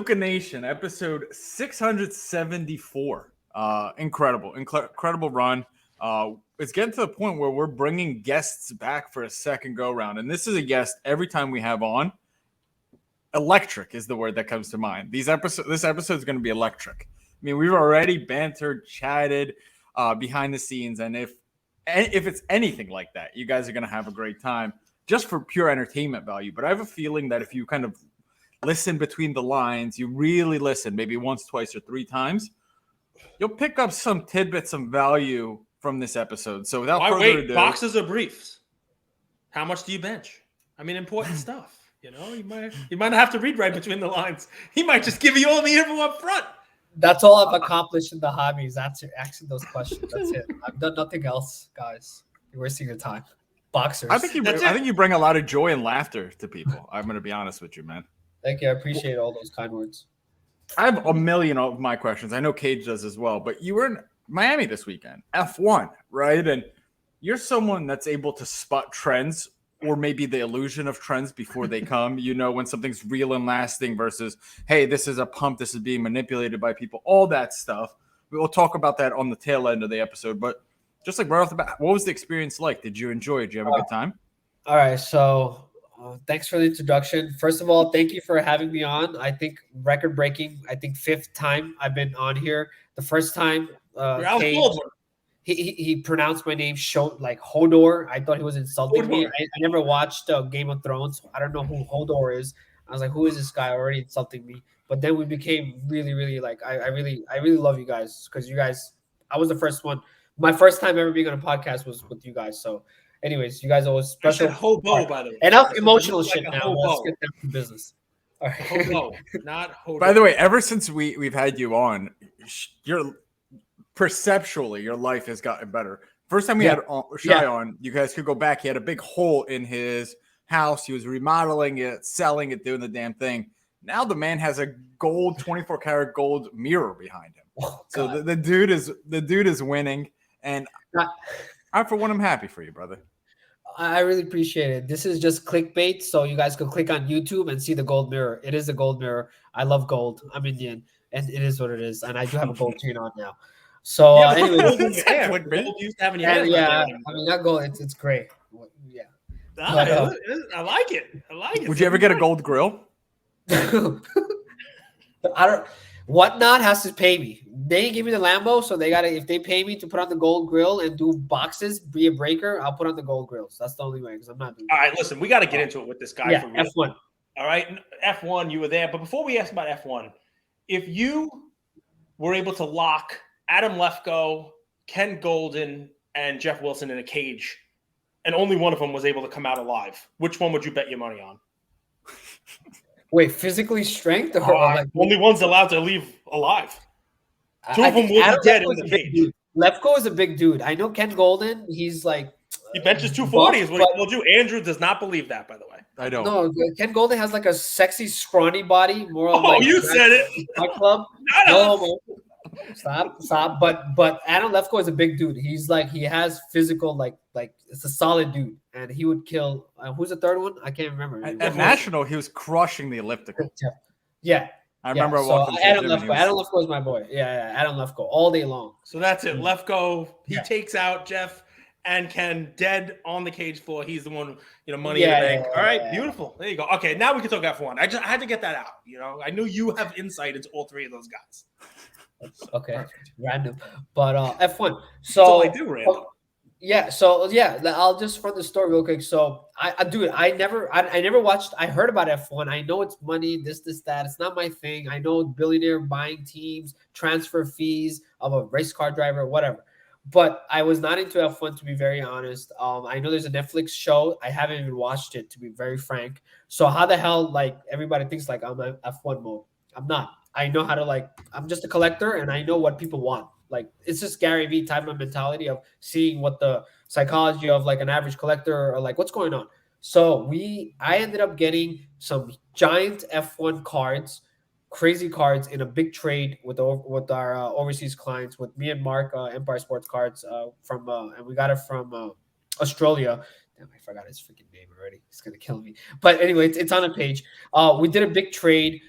Luca Nation, episode 674. Incredible run. It's getting to the point where we're bringing guests back for a second go round, and this is a guest every time we have on. Electric is the word that comes to mind. This episode is going to be electric. I mean, we've already bantered, chatted behind the scenes, and if it's anything like that, you guys are going to have a great time just for pure entertainment value. But I have a feeling that if you kind of listen between the lines, you really listen, maybe once, twice, or three times, you'll pick up some tidbits, some value from this episode. So without further ado, boxes or briefs? How much do you bench? I mean, important stuff. You know, you might not have to read right between the lines. He might just give you all the info up front. That's all I've accomplished in the hobbies. That's asking those questions. That's it. I've done nothing else, guys. You're wasting your time. Boxers. I think you bring a lot of joy and laughter to people. I'm going to be honest with you, man. Thank you. I appreciate all those kind words. I have a million of my questions. I know Cage does as well, but you were in Miami this weekend, F1, right? And you're someone that's able to spot trends or maybe the illusion of trends before they come. You know when something's real and lasting versus, hey, this is a pump, this is being manipulated by people, all that stuff. We'll talk about that on the tail end of the episode. But just like right off the bat, what was the experience like? Did you enjoy it? Did you have a good time? All right, so thanks for the introduction. First of all, thank you for having me on. I think record-breaking. I think 5th time I've been on here. The first time, he pronounced my name like Hodor. I thought he was insulting me. I never watched Game of Thrones. I don't know who Hodor is. I was like, who is this guy already insulting me? But then we became really, really like I really love you guys because you guys. I was the first one. My first time ever being on a podcast was with you guys. So. Anyways, you guys always special. Hobo, by the way. Enough emotional shit now. Let's get down to business. All right. Hobo, not hobo. By the way, ever since we've had you on, perceptually, your life has gotten better. First time we had Shai on, you guys could go back. He had a big hole in his house. He was remodeling it, selling it, doing the damn thing. Now the man has a gold, 24-karat gold mirror behind him. Oh, so the dude is winning, and I for one, I'm happy for you, brother. I really appreciate it. This is just clickbait, so you guys can click on YouTube and see the gold mirror. It is a gold mirror. I love gold. I'm Indian, and it is what it is. And I do have a gold chain on now. So, anyway, gold used to have in your hair. Yeah, I mean, not gold. It's gray. Yeah, I like it. Would you ever get a gold grill? I don't. Whatnot has to pay me. They give me the Lambo, so they gotta. If they pay me to put on the gold grill and do boxes, be a breaker, I'll put on the gold grills. That's the only way because I'm not doing. All right, listen, we got to get into it with this guy. Yeah, F1. All right, F1, you were there, but before we ask about F1, if you were able to lock Adam Lefkoe, Ken Golden, and Jeff Wilson in a cage, and only one of them was able to come out alive, which one would you bet your money on? Wait, physically strength or like only one's allowed to leave alive? Two of them will be dead in the cage. Lefkoe is a big dude. I know Ken Golden. He's like he benches 240 is what he told you. Andrew does not believe that, by the way. I don't. No, Ken Golden has like a sexy, scrawny body. You said it. Club. No. Stop. But Adam Lefkoe is a big dude. He's like he has physical like it's a solid dude, and he would kill. Who's the third one? I can't remember. At National, he was crushing the elliptical. Yeah. I remember walking. Adam Lefkoe is my boy. Yeah, Adam Lefkoe all day long. So that's it. Lefkoe, he takes out Jeff and Ken dead on the cage floor. He's the one, money in the bank. All right, beautiful. There you go. Okay, now we can talk F1. I had to get that out. I knew you have insight into all three of those guys. Okay, random, but F1. So that's all I do, random. I'll just run the story real quick. So I never watched. I heard about F1. I know it's money, this, that. It's not my thing. I know billionaire buying teams, transfer fees of a race car driver, whatever. But I was not into F1 to be very honest. I know there's a Netflix show. I haven't even watched it to be very frank. So how the hell everybody thinks I'm in F1 mode? I'm not. I know how to I'm just a collector and I know what people want. It's just Gary Vee type of mentality of seeing what the psychology of an average collector or what's going on. So I ended up getting some giant F1 cards, crazy cards in a big trade with our overseas clients, with me and Mark, Empire Sports Cards and we got it from Australia. Damn, I forgot his freaking name already. He's going to kill me. But anyway, it's on a page. We did a big trade.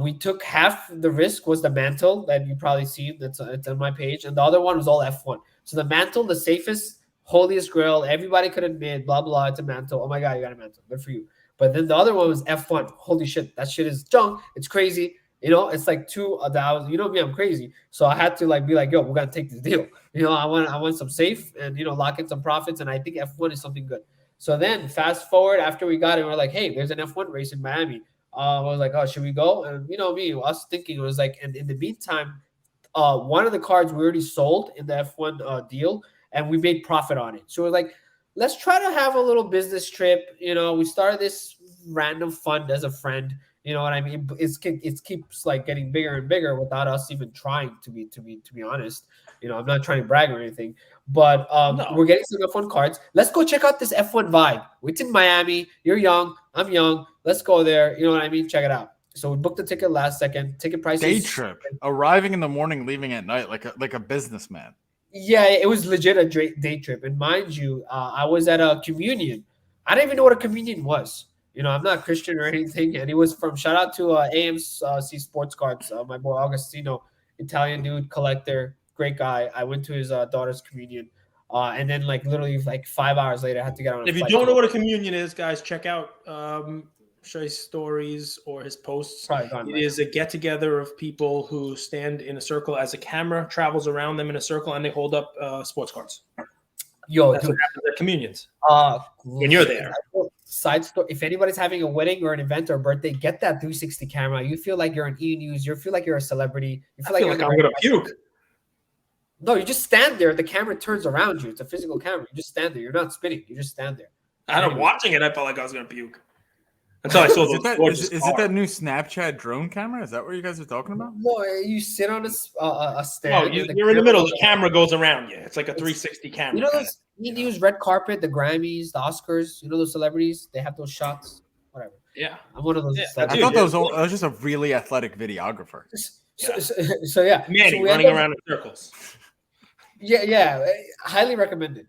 We took half the risk was the mantle that you probably seen. It's on my page, and the other one was all F1. So the mantle, the safest, holiest grail, everybody could admit, blah blah. It's a mantle. Oh my god, you got a mantle. Good for you. But then the other one was F1. Holy shit, that shit is junk. It's crazy. It's like 2,000. You know me, I'm crazy. So I had to be like, yo, we're gonna take this deal. I want some safe and lock in some profits. And I think F1 is something good. So then fast forward after we got it, we're like, hey, there's an F1 race in Miami. I was like, oh, should we go? And me, us thinking, it was like, and in the meantime, one of the cards we already sold in the F1 deal, and we made profit on it. So we're like, let's try to have a little business trip. We started this random fund as a friend. You know what I mean? It keeps like getting bigger and bigger without us even trying to be honest. I'm not trying to brag or anything, but we're getting some F1 cards. Let's go check out this F1 vibe. It's in Miami. You're young. I'm young. Let's go there. You know what I mean? Check it out. So we booked the ticket last second. Ticket prices. Day trip. Arriving in the morning, leaving at night, like a businessman. Yeah, it was legit a day trip. And mind you, I was at a communion. I didn't even know what a communion was. I'm not Christian or anything. And it was shout out to AMC Sports Cards, my boy Augustino, Italian dude, collector, great guy. I went to his daughter's communion. And then literally 5 hours later, I had to get on a If you flight don't know what a communion is, guys, check out Shai's stories or his posts. It is a get-together of people who stand in a circle as a camera travels around them in a circle, and they hold up sports cards. Yo, that's dude, what happens at communions. When you're there. Side story: if anybody's having a wedding or an event or a birthday, get that 360 camera. You feel like you're on E! News. You feel like you're a celebrity. You feel like I'm gonna puke. No, you just stand there. The camera turns around you. It's a physical camera. You just stand there. You're not spinning. You just stand there. I'm watching it. I felt like I was gonna puke. Until I saw those. Is it that new Snapchat drone camera? Is that what you guys are talking about? No, you sit on a stand. No, you're in the middle. The camera goes around you. It's like a 360 camera. You know those use red carpet, the Grammys, the Oscars. You know those celebrities? They have those shots. Whatever. Yeah, I'm one of those. I thought that was just a really athletic videographer. So yeah, Manny running around in circles. Yeah, highly recommended.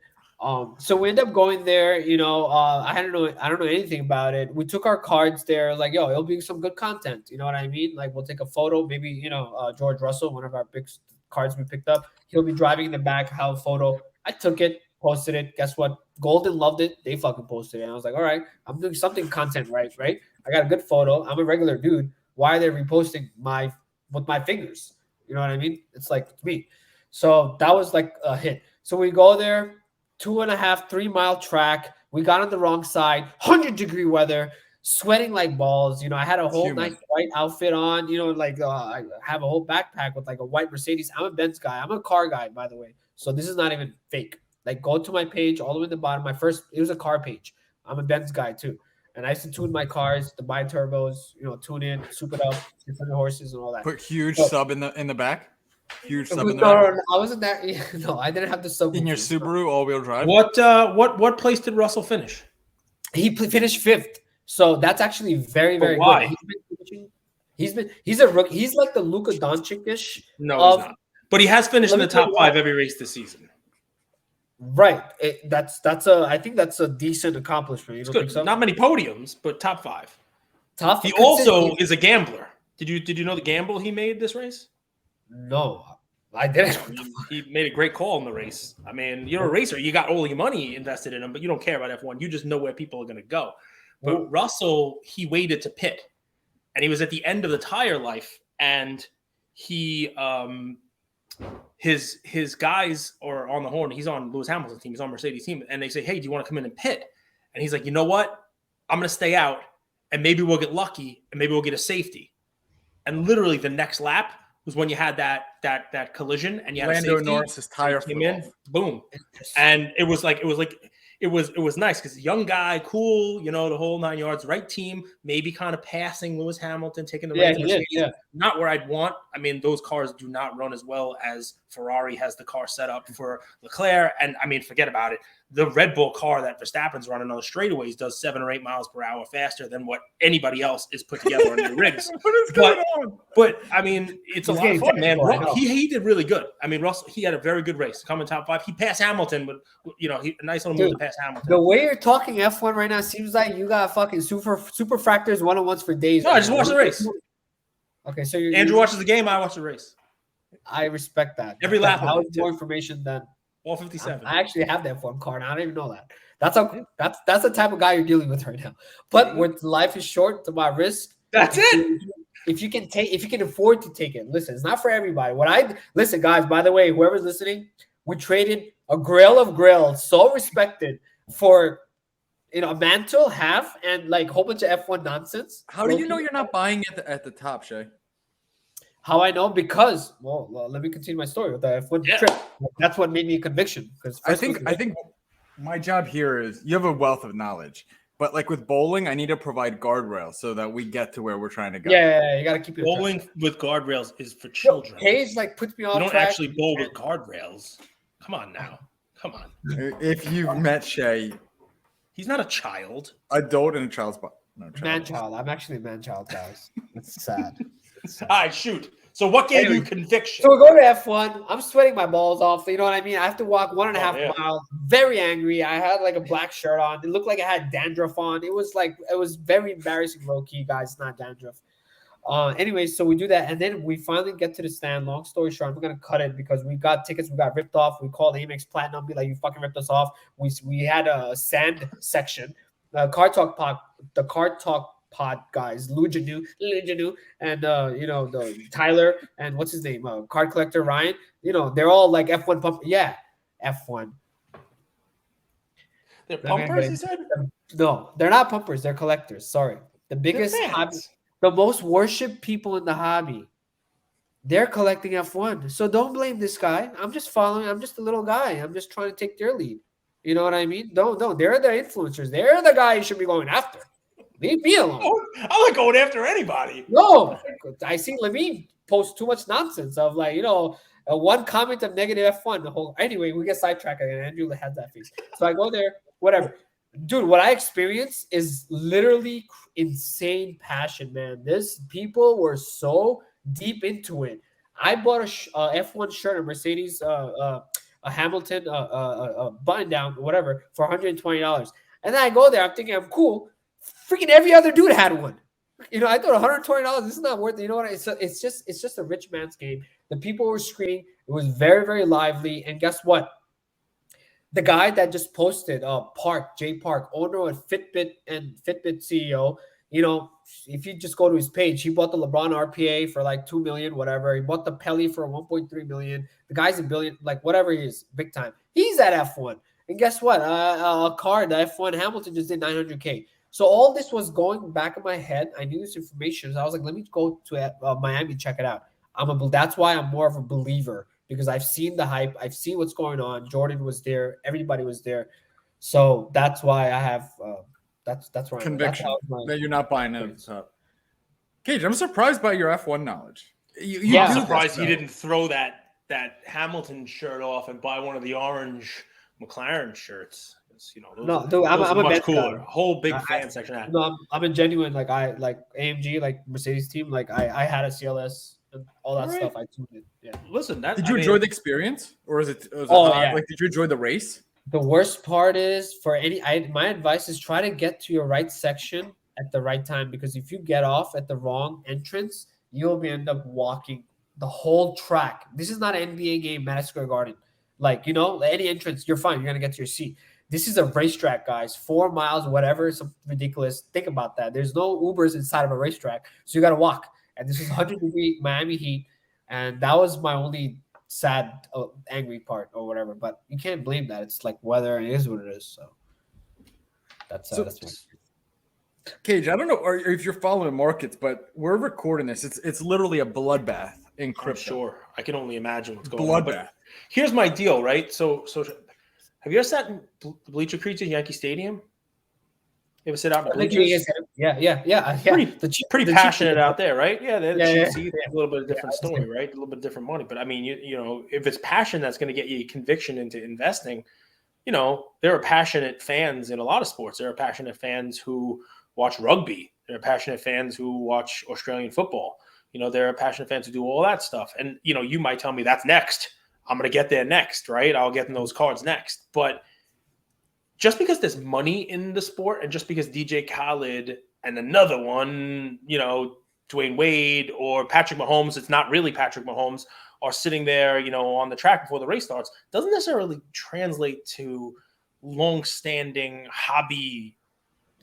So we end up going there. I don't know anything about it. We took our cards there. Like, yo, it'll be some good content. You know what I mean? Like, we'll take a photo. Maybe George Russell, one of our big cards we picked up, he'll be driving in the back. Have a photo. I took it, posted it. Guess what? Golden loved it. They fucking posted it. And I was like, all right, I'm doing something content right? I got a good photo. I'm a regular dude. Why are they reposting with my fingers? You know what I mean? It's like me. So that was like a hit. So we go there, 2.5, 3 mile track. We got on the wrong side, 100-degree weather, sweating like balls. I had a whole nice white outfit on, I have a whole backpack with like a white Mercedes. I'm a Benz guy. I'm a car guy, by the way. So this is not even fake. Like, go to my page all the way at the bottom. It was a car page. I'm a Benz guy too. And I used to tune my cars, the bi-turbos, tune in, soup it up, 600 horses and all that. Put huge sub in the back. Huge sub in the back. No, I wasn't that. No, I didn't have the sub. In your Subaru all-wheel drive? What place did Russell finish? He finished 5th. So that's actually very, very good. He's a rookie. He's like the Luka Doncic-ish. No, he's not. But he has finished in the top 5 every race this season. Right. I think that's a decent accomplishment. You don't think so? Not many podiums, but top 5. He also is a gambler. Did you know the gamble he made this race? No, I didn't. He made a great call in the race. I mean, you're a racer. You got all your money invested in them, but you don't care about F1. You just know where people are going to go. But Russell, he waited to pit, and he was at the end of the tire life, and he his guys are on the horn. He's on Lewis Hamilton's team. He's on Mercedes' team, and they say, "Hey, do you want to come in and pit?" And he's like, "You know what? I'm going to stay out, and maybe we'll get lucky, and maybe we'll get a safety." And literally, the next lap was when you had that collision, and you had Lando Norris's tire came in, boom, and it was nice because young guy, cool, the whole 9 yards, right team, maybe kind of passing Lewis Hamilton, taking the reins. Yeah. Not where I'd want. I mean, those cars do not run as well as Ferrari has the car set up for Leclerc, and I mean, forget about it. The Red Bull car that Verstappen's running on the straightaways does 7 or 8 miles per hour faster than what anybody else is put together on the rigs. What is going on? But I mean, it's a lot of fun, man. He did really good. I mean, Russell, he had a very good race. Coming top 5, he passed Hamilton, but a nice little move to pass Hamilton. The way you're talking F1 right now seems like you got fucking super fractors 101s for days. No, I just watched the race. Okay, so Andrew watches the game. I watch the race. I respect that. Every lap That of was it, more too. information than All 57. I actually have that F1 card. I don't even know that. That's the type of guy you're dealing with right now. But with life is short, to my risk. That's it. If you can afford to take it, listen, it's not for everybody. Listen, guys, by the way, whoever's listening, we traded a Grail of Grails, so respected, for a mantle, half, and like a whole bunch of F1 nonsense. How do you know you're not buying at the top, Shay? How I know? Because well, let me continue my story with the F1 trip. That's what made me a conviction. Because I think my job here is you have a wealth of knowledge, but like with bowling, I need to provide guardrails so that we get to where we're trying to go. Yeah, you got to keep it. Bowling with guardrails is for children. Hayes like puts me off. You don't track. actually bowl with guardrails. Come on now. Come on. If you've met Shay, he's not a child. Adult in a child's body. No, man-child. I'm actually a man-child, guys. It's sad. All right, shoot. So what gave you conviction? So we go to F1. I'm sweating my balls off. You know what I mean? I have to walk 1.5 miles. Very angry. I had like a black shirt on. It looked like I had dandruff on. It was very embarrassing, low key, guys. It's not dandruff. Anyway, so we do that, and then we finally get to the stand. Long story short, I'm gonna cut it because we got tickets. We got ripped off. We called Amex Platinum, be like, "You fucking ripped us off." We had a sand section. The Car Talk Pod guys, Lujanu, and the Tyler and what's his name, card collector Ryan. They're all like F1 pump. Yeah, F1. They're pumpers, you said? No, they're not pumpers. They're collectors. Sorry, the biggest hobby, the most worshipped people in the hobby. They're collecting F1. So don't blame this guy. I'm just following. I'm just a little guy. I'm just trying to take their lead. You know what I mean? Don't. They're the influencers. They're the guy you should be going after. Leave me alone. I'm not going after anybody. No, I see Levine post too much nonsense of one comment of negative F1. Anyway, we get sidetracked again. Andrew has that face. So I go there, whatever. Dude, what I experienced is literally insane passion, man. People were so deep into it. I bought a F1 shirt, a Mercedes, a Hamilton, button down, whatever, for $120. And then I go there, I'm thinking I'm cool. Freaking every other dude had one. I thought $120. This is not worth it. You know what? It's just a rich man's game. The people were screaming. It was very, very lively. And guess what? The guy that just posted, Jay Park, owner of Fitbit and Fitbit CEO. If you just go to his page, he bought the LeBron RPA for like $2 million, whatever. He bought the Pelly for $1.3 million. The guy's a billion, like whatever he is, big time. He's at F1. And guess what? A car, the F1 Hamilton just did $900K. So all this was going back in my head. I knew this information. So I was like, let me go to Miami, check it out. That's why I'm more of a believer, because I've seen the hype. I've seen what's going on. Jordan was there. Everybody was there. So that's why I have that's why conviction that you're not buying it. Cage, I'm surprised by your F1 knowledge. I'm surprised you didn't throw that Hamilton shirt off and buy one of the orange McLaren shirts. I'm a much cooler. Guy. Whole big fan section. No, I'm a genuine I like AMG, like Mercedes team. Like I had a CLS and all that stuff. I tuned it. Yeah. Listen, did you enjoy the experience, or did you enjoy the race? The worst part is my advice is try to get to your right section at the right time, because if you get off at the wrong entrance, you'll end up walking the whole track. This is not an NBA game, Madison Square Garden. Any entrance, you're fine. You're gonna get to your seat. This is a racetrack, guys. 4 miles, whatever, something ridiculous. Think about that. There's no Ubers inside of a racetrack, so you got to walk. And this is 100-degree Miami heat, and that was my only sad, angry part or whatever. But you can't blame that. It's like weather, and it is what it is. So that's Cage, I don't know or if you're following markets, but we're recording this. It's literally a bloodbath in crypto. Sure, I can only imagine what's going on. But here's my deal, right? So. Have you ever sat in bleacher creature at Yankee Stadium? You ever sit out in the bleachers? Yeah. Pretty passionate out there, right? Yeah, a little bit of different story, right? A little bit different money. But I mean, if it's passion that's going to get you conviction into investing, there are passionate fans in a lot of sports. There are passionate fans who watch rugby. There are passionate fans who watch Australian football. There are passionate fans who do all that stuff. And, you might tell me that's next. I'm going to get there next, right? I'll get in those cards next. But just because there's money in the sport, and just because DJ Khaled and another one, Dwayne Wade or Patrick Mahomes, it's not really Patrick Mahomes, are sitting there, on the track before the race starts, doesn't necessarily translate to long-standing hobby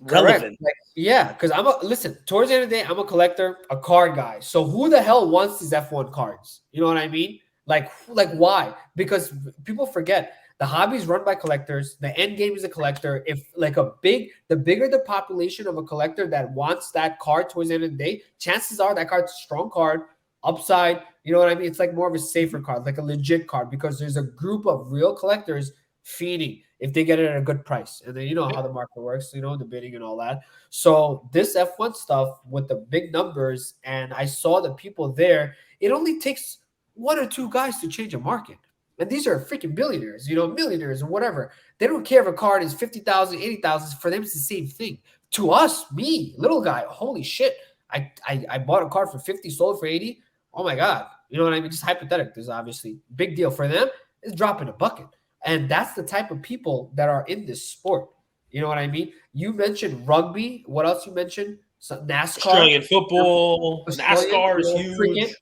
relevant. Yeah, because listen, towards the end of the day, I'm a collector, a card guy. So who the hell wants these F1 cards? You know what I mean? Like why? Because people forget the hobby is run by collectors. The end game is a collector. If the bigger the population of a collector that wants that card towards the end of the day, chances are that card's a strong card, upside. You know what I mean? It's like more of a safer card, like a legit card, because there's a group of real collectors feeding if they get it at a good price. And then you know how the market works, the bidding and all that. So this F1 stuff with the big numbers, and I saw the people there, it only takes one or two guys to change a market. And these are freaking billionaires, millionaires or whatever. They don't care if a card is 50,000, 80,000. For them, it's the same thing. To us, me, little guy, holy shit. I bought a card for 50, sold for 80. Oh my God. You know what I mean? Just hypothetical. There's obviously big deal for them. It's dropping a bucket. And that's the type of people that are in this sport. You know what I mean? You mentioned rugby. What else you mentioned? NASCAR. Australian football. NASCAR is huge.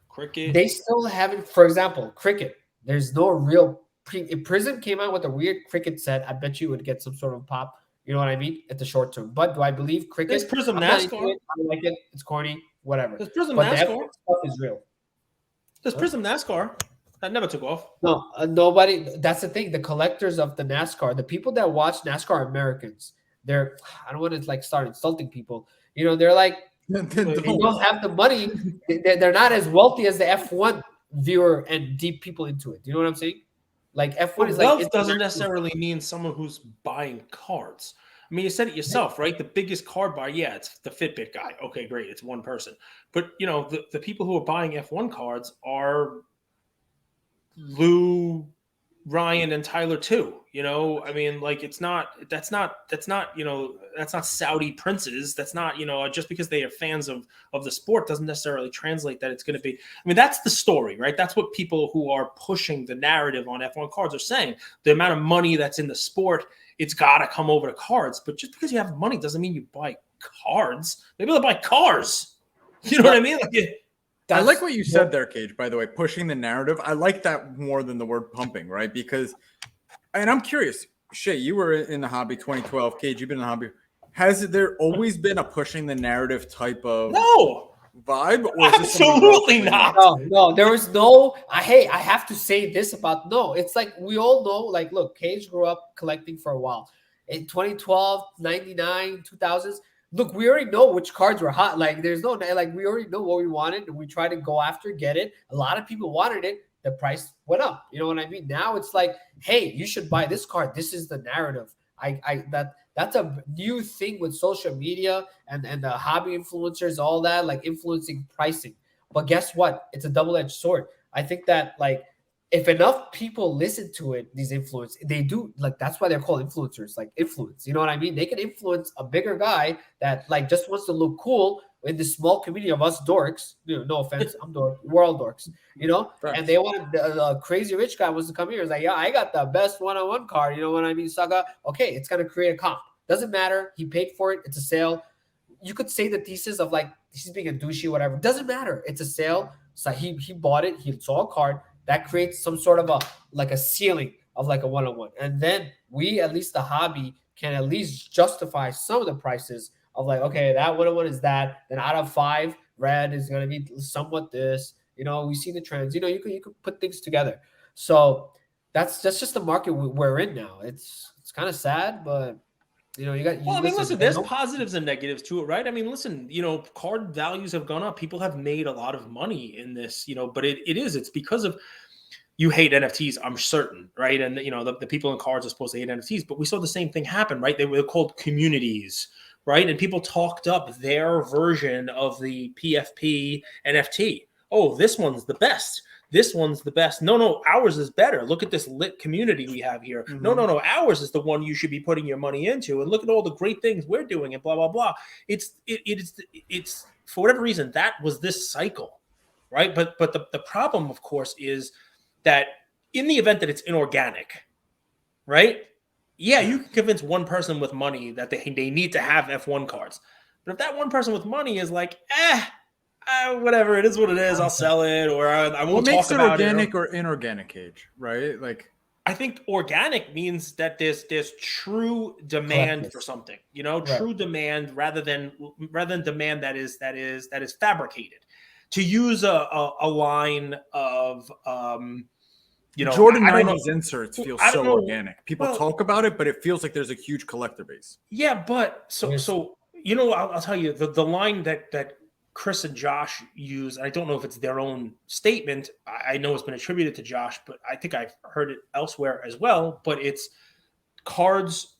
Cricket. They still haven't, for example, cricket. There's no real if Prism came out with a weird cricket set, I bet you would get some sort of pop. You know what I mean? At the short term. But do I believe cricket? There's Prism NASCAR. I like it. It's corny. Whatever. There's Prism but NASCAR. The stuff is real. There's Prism NASCAR. That never took off. No, nobody. That's the thing. The collectors of the NASCAR, the people that watch NASCAR are Americans. I don't want to start insulting people. They're like, they don't have the money. They're not as wealthy as the F1 viewer and deep people into it. You know what I'm saying? Like F1 is wealth doesn't necessarily mean someone who's buying cards. I mean, you said it yourself, right? The biggest card buyer, it's the Fitbit guy. Okay, great. It's one person. But, the people who are buying F1 cards are Lou, Ryan, and Tyler too. I mean, that's not Saudi princes. That's not, just because they are fans of the sport doesn't necessarily translate that it's going to be. I mean, that's the story, right? That's what people who are pushing the narrative on F1 cards are saying. The amount of money that's in the sport, it's got to come over to cards. But just because you have money doesn't mean you buy cards. Maybe they'll buy cars. You know what I mean? I like what you said there, Cage, by the way, pushing the narrative. I like that more than the word pumping, right? Because, and I'm curious, Shai, you were in the hobby 2012. Cage, you've been in the hobby. Has there always been a pushing the narrative type of vibe? Or absolutely not. No, there was no, I have to say this about, it's like we all know, like, look, Cage grew up collecting for a while. In 2012, 99, 2000s, look, we already know which cards were hot. Like, there's no, we already know what we wanted, and we tried to go after, get it. A lot of people wanted it. The price went up. You know what I mean? Now it's like, hey, you should buy this card. This is the narrative. That's a new thing with social media and the hobby influencers, all that, like influencing pricing. But guess what? It's a double-edged sword. I think that, like, if enough people listen to it, these influencers, they do, like, that's why they're called influencers, like influence. You know what I mean? They can influence a bigger guy that, like, just wants to look cool in this small community of us dorks. No offense, I'm dork. We're all dorks, Right. And they want the crazy rich guy wants to come here. It's like, yeah, I got the best one-on-one card. You know what I mean, Saga? Okay, it's going to create a comp. Doesn't matter. He paid for it. It's a sale. You could say the thesis of, like, he's being a douchey, whatever. Doesn't matter. It's a sale. So he bought it. He saw a card. That creates some sort of a ceiling of, like, a one-on-one. And then we, at least the hobby, can at least justify some of the prices of, like, okay, that one-on-one is that. Then out of 5, red is going to be somewhat this. We see the trends. You could put things together. So that's just the market we're in now. It's kind of sad, but you got. Well, I mean, listen, there's positives and negatives to it, right? I mean, listen, card values have gone up. People have made a lot of money in this, but it's because of, you hate NFTs, I'm certain, right? And, the people in cards are supposed to hate NFTs, but we saw the same thing happen, right? They were called communities, right? And people talked up their version of the PFP NFT. Oh, this one's the best. This one's the best. No, ours is better. Look at this lit community we have here. Mm-hmm. No, ours is the one you should be putting your money into. And look at all the great things we're doing and blah, blah, blah. It's for whatever reason, that was this cycle, right? But the problem, of course, is that in the event that it's inorganic, right? Yeah, you can convince one person with money that they need to have F1 cards. But if that one person with money is like, whatever, it is what it is, I'll sell it, or I won't What talk makes it about organic or inorganic, Cage? Right? Like, I think organic means that there's true demand for something, true demand rather than demand that is fabricated. To use a line of Jordan I don't know. 90s inserts feel I don't so know. organic. People Well, talk about it, but it feels like there's a huge collector base. Yeah, but I'll tell you the line that Chris and Josh use. I don't know if it's their own statement. I know it's been attributed to Josh, but I think I've heard it elsewhere as well. But it's cards.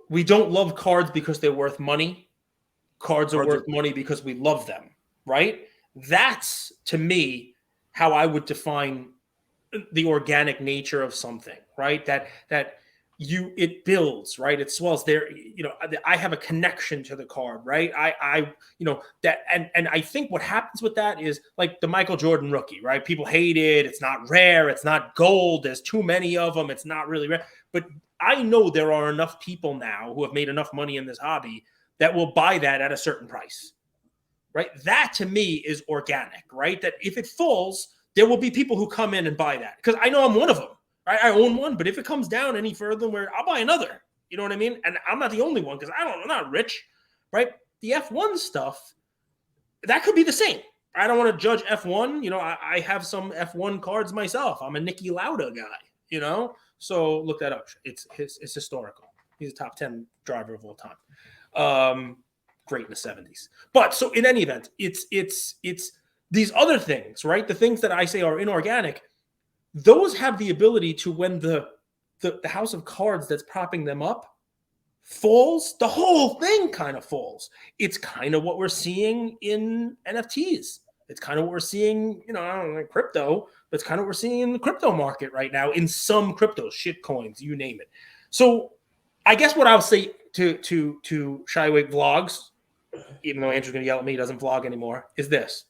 We don't love cards because they're worth money. Cards are worth money because we love them, right? That's, to me, how I would define the organic nature of something, right? That it builds, right? It swells there. I have a connection to the card, right? That, and I think what happens with that is like the Michael Jordan rookie, right? People hate it. It's not rare. It's not gold. There's too many of them. It's not really rare. But I know there are enough people now who have made enough money in this hobby that will buy that at a certain price, right? That to me is organic, right? That if it falls, there will be people who come in and buy that because I know I'm one of them. Right? I own one, but if it comes down any further, where I'll buy another. You know what I mean? And I'm not the only one because I'm not rich, right? The F1 stuff, that could be the same. I don't want to judge F1. I have some F1 cards myself. I'm a Niki Lauda guy. So look that up. It's historical. He's a top 10 driver of all time. Great in the 70s. But so in any event, it's these other things, right? The things that I say are inorganic. Those have the ability to, when the house of cards that's propping them up falls, the whole thing kind of falls. It's kind of what we're seeing in NFTs. It's kind of what we're seeing, I don't know, crypto, but it's kind of what we're seeing in the crypto market right now in some cryptos, shit coins, you name it. So I guess what I'll say to Shai Vlogs, even though Andrew's going to yell at me, he doesn't vlog anymore, is this.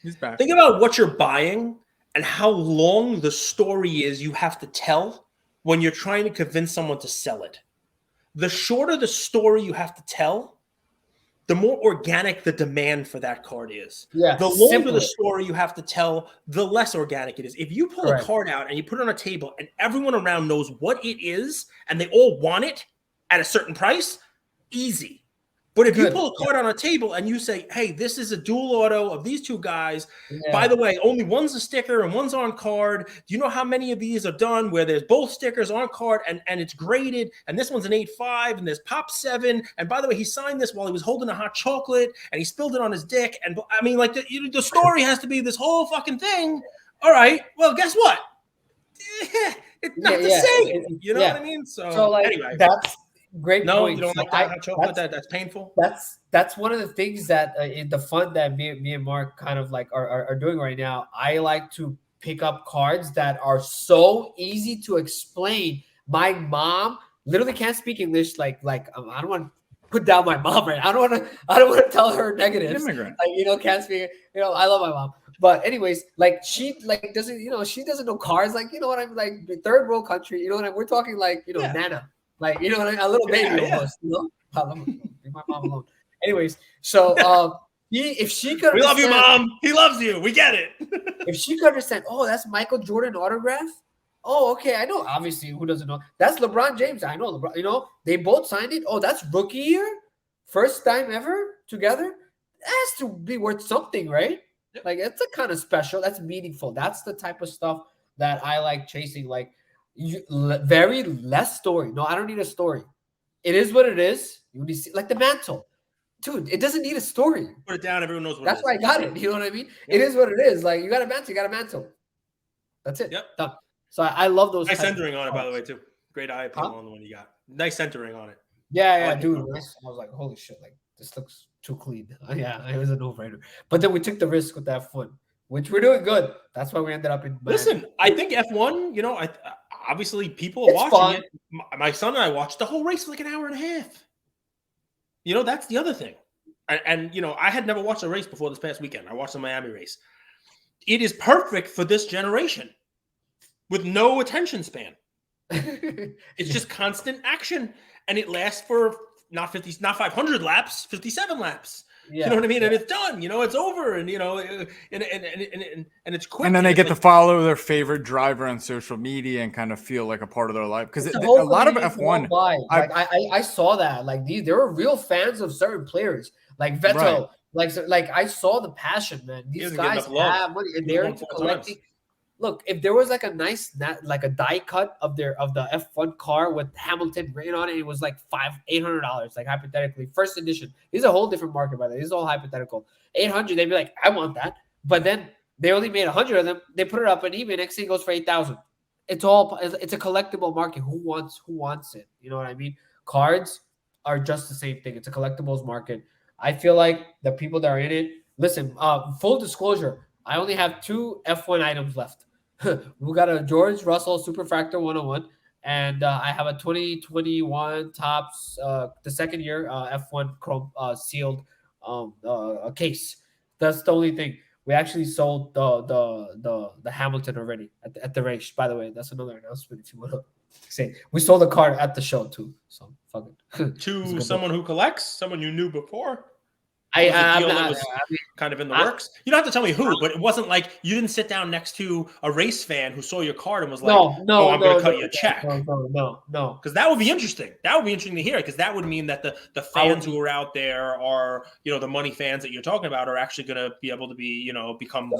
He's back. Think about what you're buying and how long the story is you have to tell when you're trying to convince someone to sell it. The shorter the story you have to tell, the more organic the demand for that card is. Yeah, the longer the story you have to tell, the less organic it is. If you pull a card out and you put it on a table and everyone around knows what it is and they all want it at a certain price, easy. But if you pull a card on a table and you say, hey, this is a dual auto of these two guys. Yeah. By the way, only one's a sticker and one's on card. Do you know how many of these are done where there's both stickers on card and it's graded? And this one's an 8.5 and there's pop 7. And by the way, he signed this while he was holding a hot chocolate and he spilled it on his dick. And I mean, like the story has to be this whole fucking thing. All right. Well, guess what? It's not the same. You know what I mean? So like, anyway. That's great point. You don't like that hot chocolate? That's painful. That's one of the things that in the fun that me and Mark kind of like are doing right now. I like to pick up cards that are so easy to explain. My mom literally can't speak English. Like I don't want to put down my mom right now. I don't want to tell her negatives. Immigrant. Like, can't speak. I love my mom. But anyways, like she doesn't, she doesn't know cards. Like, I'm like third world country. We're talking like, Nana. Like, a little baby almost, leave my mom alone. Anyways, so if she could, we love you, Mom. He loves you. We get it. If she could understand, oh, that's Michael Jordan autograph. Oh, okay, I know. Obviously, who doesn't know? That's LeBron James. I know LeBron. They both signed it. Oh, that's rookie year, first time ever together. That has to be worth something, right? Yep. Like it's a kind of special. That's meaningful. That's the type of stuff that I like chasing. Like. Very less story. No, I don't need a story. It is what it is. You see, like the mantle, dude. It doesn't need a story. Put it down. Everyone knows what. That's why I got it. You know what I mean? Yep. It is what it is. Like you got a mantle. You got a mantle. That's it. Yep. Done. So I love those. Nice centering on it, by the way, too. Great eye appeal on the one you got. Nice centering on it. Yeah, dude. I was like, holy shit! Like this looks too clean. Yeah, it was a no-brainer. But then we took the risk with that foot, which we're doing good. That's why we ended up in. Miami. Listen, I think F1. Obviously, people are watching it. My son and I watched the whole race for like an hour and a half. That's the other thing. And I had never watched a race before this past weekend. I watched the Miami race. It is perfect for this generation with no attention span. It's just constant action. And it lasts for not 50, not 500 laps, 57 laps. Yeah, you know what I mean? yeah. And it's done. It's over. And and it's quick. And then they it's get to like, follow their favorite driver on social media and kind of feel like a part of their life. Because It's a a whole lot of community, whole F1, vibe. Like I saw that. Like there were real fans of certain players, like Vettel. Right. Like I saw the passion, man. He These doesn't get guys enough love. have money, and He they're won into 4 collecting. times. Look, if there was like a nice, like a die cut of the F1 car with Hamilton written on it, it was like $800, like hypothetically, first edition. This is a whole different market, by the way. This is all hypothetical. 800, they'd be like, I want that. But then they only made 100 of them. They put it up on eBay. Next thing goes for 8,000. It's a collectible market. Who wants it? You know what I mean? Cards are just the same thing. It's a collectibles market. I feel like the people that are in it. Listen, full disclosure, I only have 2 F1 items left. We got a George Russell Superfractor 101, and I have a 2021 Topps the second year F1 chrome sealed a case. That's the only thing. We actually sold the Hamilton already at the race. By the way, that's another announcement if you want to say. We sold the card at the show too. So fuck it. To someone who collects, someone you knew before. I Kind of in the works. You don't have to tell me who, but it wasn't like you didn't sit down next to a race fan who saw your card and was like, I'm going to cut you a check. No. Because that would be interesting. That would be interesting to hear, because that would mean that the fans who are out there are, the money fans that you're talking about are actually going to be able to be, become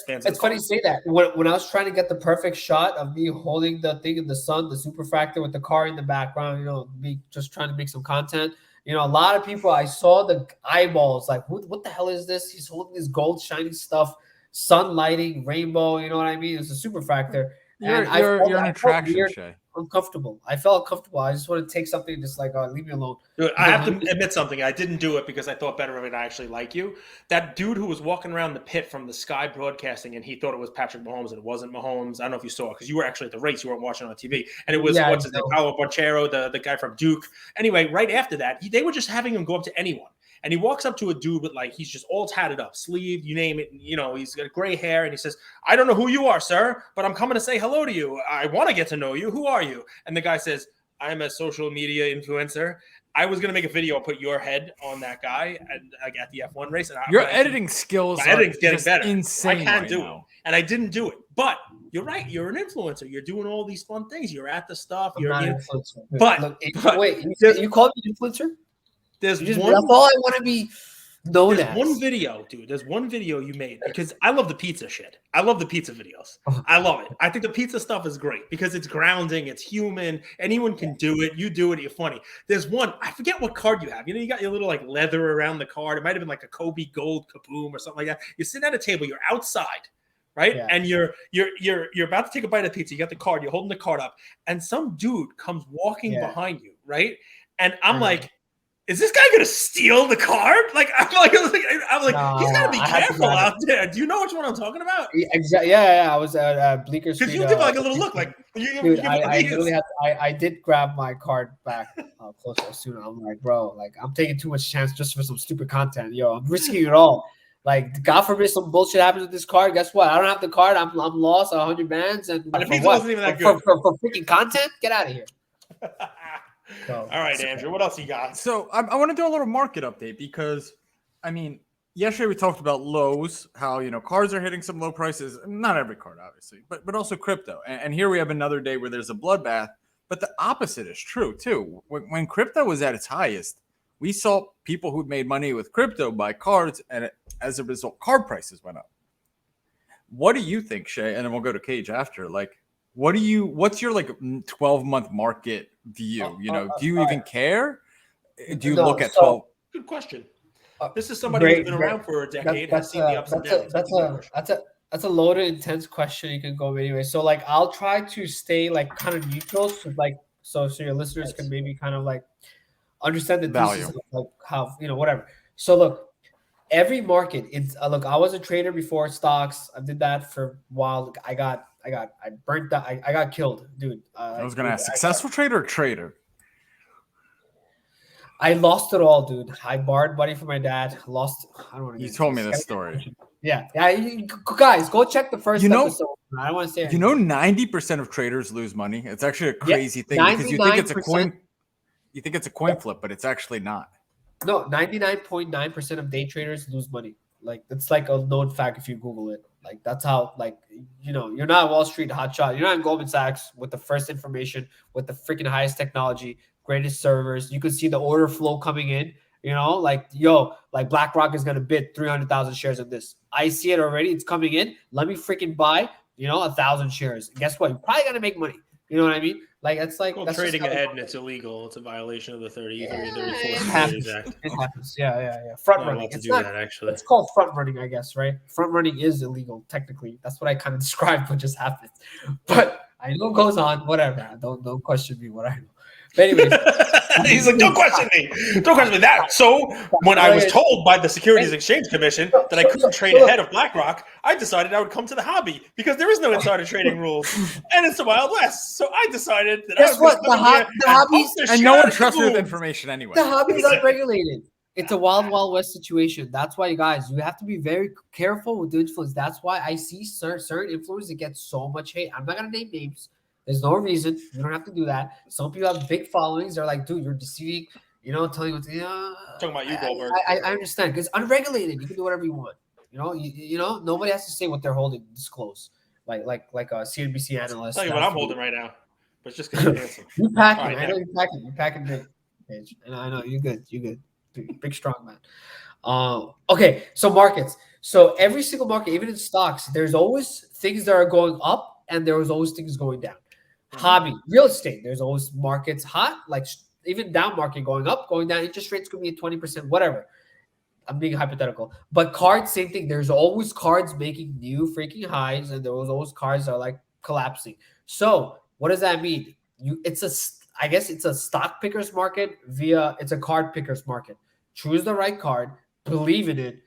fans. It's funny you say that. When I was trying to get the perfect shot of me holding the thing in the sun, the Superfractor with the car in the background, me just trying to make some content. A lot of people, I saw the eyeballs, like, what the hell is this? He's holding this gold shiny stuff, sun lighting, rainbow, you know what I mean? It's a Superfractor. You're an attraction, Shai. Uncomfortable. I felt uncomfortable. I just want to take something and just like, leave me alone. Dude, I have to admit something. I didn't do it because I thought better of it. I actually like you. That dude who was walking around the pit from the Sky Broadcasting and he thought it was Patrick Mahomes and it wasn't Mahomes. I don't know if you saw it because you were actually at the race. You weren't watching on TV. And it was, what's his name? Paolo Banchero, the guy from Duke. Anyway, right after that, they were just having him go up to anyone. And he walks up to a dude with, like, he's just all tatted up, sleeved, you name it. He's got gray hair. And he says, I don't know who you are, sir, but I'm coming to say hello to you. I want to get to know you. Who are you? And the guy says, I'm a social media influencer. I was going to make a video, put your head on that guy at the F1 race. And your editing skills are getting better. Insane. I can't do it. And I didn't do it. But you're right. You're an influencer. You're doing all these fun things. You're at the stuff. I'm not an influencer. But wait, you called me an influencer? That's all I want to be known as. One video, dude. There's one video you made because I love the pizza shit. I love the pizza videos. I love it. I think the pizza stuff is great because it's grounding. It's human. Anyone can do it. You do it. You're funny. There's one. I forget what card you have. You got your little like leather around the card. It might have been like a Kobe Gold Kaboom or something like that. You're sitting at a table. You're outside. Right. Yeah. And you're about to take a bite of pizza. You got the card. You're holding the card up, and some dude comes walking behind you. Right. And I'm like, is this guy gonna steal the card? Like, I'm like, no, he's gotta be careful out there. Do you know which one I'm talking about? Yeah. I was at Bleecker Street. Because you give like a little look, like I did grab my card back closer sooner. I'm like, bro, like I'm taking too much chance just for some stupid content. Yo, I'm risking it all. Like, God forbid some bullshit happens with this card. Guess what? I don't have the card. I'm lost 100 bands. And the pizza wasn't even that good. For freaking content? Get out of here. All right, Andrew, what else you got? So I want to do a little market update because, I mean, yesterday we talked about lows, how, cards are hitting some low prices. Not every card, obviously, but also crypto. And here we have another day where there's a bloodbath. But the opposite is true, too. When crypto was at its highest, we saw people who'd made money with crypto buy cards, and as a result, card prices went up. What do you think, Shai? And then we'll go to Cage after. Like, what's your 12-month market view? Do you even care? Do you look at 12? Good question. This is somebody who's been around for a decade, has seen the ups and downs. That's a loaded, intense question. You can go anyway. So I'll try to stay kind of neutral, so your listeners can maybe kind of understand the value of how whatever. So look. Every market, it's look. I was a trader before stocks. I did that for a while. I burnt that. I got killed, dude. I was gonna ask, successful trader or trader? I lost it all, dude. I borrowed money from my dad. Lost. I don't want to. You told me this story. Yeah. Guys, go check the first episode. I don't want to say. 90% of traders lose money. It's actually a crazy thing because you think it's a coin. You think it's a coin flip, but it's actually not. No, 99.9% of day traders lose money. Like it's like a known fact if you Google it. Like that's how you're not Wall Street hotshot. You're not in Goldman Sachs with the first information, with the freaking highest technology, greatest servers. You can see the order flow coming in. Like BlackRock is gonna bid 300,000 shares of this. I see it already. It's coming in. Let me freaking buy 1,000 shares. And guess what? You're probably gonna make money. You know what I mean? Like it's like that's trading ahead, and it's illegal. It's a violation of the 34 Act. It happens. Yeah. Front running. It's not that, actually. It's called front running, I guess, right? Front running is illegal technically. That's what I kind of described what just happened. But I know it goes on. Whatever. Don't question me what I know. But anyways, he's like, don't question me. Don't question me that. So when I was told by the Securities Exchange Commission that I couldn't trade ahead of BlackRock, I decided I would come to the hobby because there is no insider trading rules, and it's the Wild West. So I decided that guess what? The hobbies and no one trusts with information anyway. The hobby is unregulated. It's a wild west situation. That's why, you guys, you have to be very careful with the influence. That's why I see certain influencers that get so much hate. I'm not gonna name names. There's no reason. You don't have to do that. Some people have big followings. They're like, dude, you're deceiving, telling you talking about you, Goldberg. I understand because unregulated. You can do whatever you want. Nobody has to say what they're holding, disclose. Like a CNBC analyst. I'll tell you what I'm holding right now. But it's just because you're handsome. You're packing. Right, I know you're packing. You're packing big, Paige. And I know you're good. You're good. Big strong man. Okay, so markets. So every single market, even in stocks, there's always things that are going up and there's always things going down. Hobby, real estate, there's always markets hot, like even down market going up, going down. Interest rates could be at 20%, whatever. I'm being hypothetical. But cards, same thing. There's always cards making new freaking highs, and there was always cards that are like collapsing. So what does that mean? I guess it's a stock pickers market it's a card pickers market. Choose the right card, believe in it.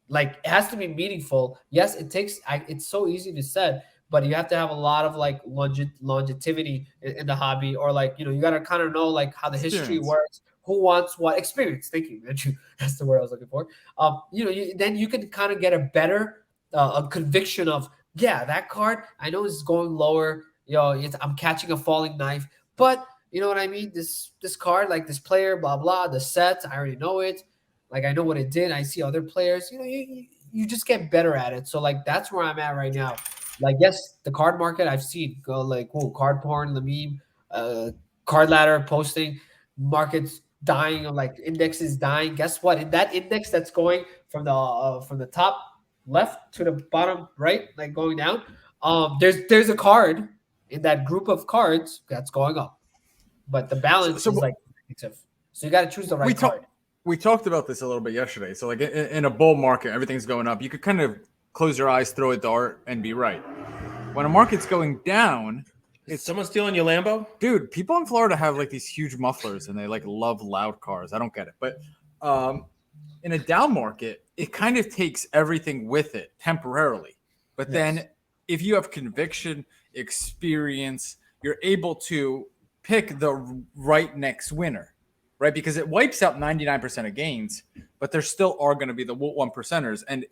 Like it has to be meaningful. Yes, it's so easy to set, but you have to have a lot of like longevity in the hobby, or like, you got to kind of know like how the history works, who wants what experience. Thank you. That's the word I was looking for. Then you can kind of get a better a conviction of, that card, I know is going lower. I'm catching a falling knife, but you know what I mean? This card, like this player, blah, blah, the set, I already know it. Like I know what it did. I see other players, you just get better at it. So like, that's where I'm at right now. Like, yes, the card market I've seen go like, card porn, the meme, card ladder posting, markets dying, or like indexes dying. Guess what? In that index that's going from the top left to the bottom right, like going down, there's a card in that group of cards that's going up, but the balance is like negative. So you got to choose the right card. We talked about this a little bit yesterday. So like in a bull market, everything's going up. You could kind of close your eyes, throw a dart, and be right. When a market's going down, is someone stealing your Lambo? Dude, people in Florida have like these huge mufflers and they like love loud cars. I don't get it. But in a down market, it kind of takes everything with it temporarily. But then if you have conviction, experience, you're able to pick the right next winner, right? Because it wipes out 99% of gains, but there still are going to be the 1%ers. And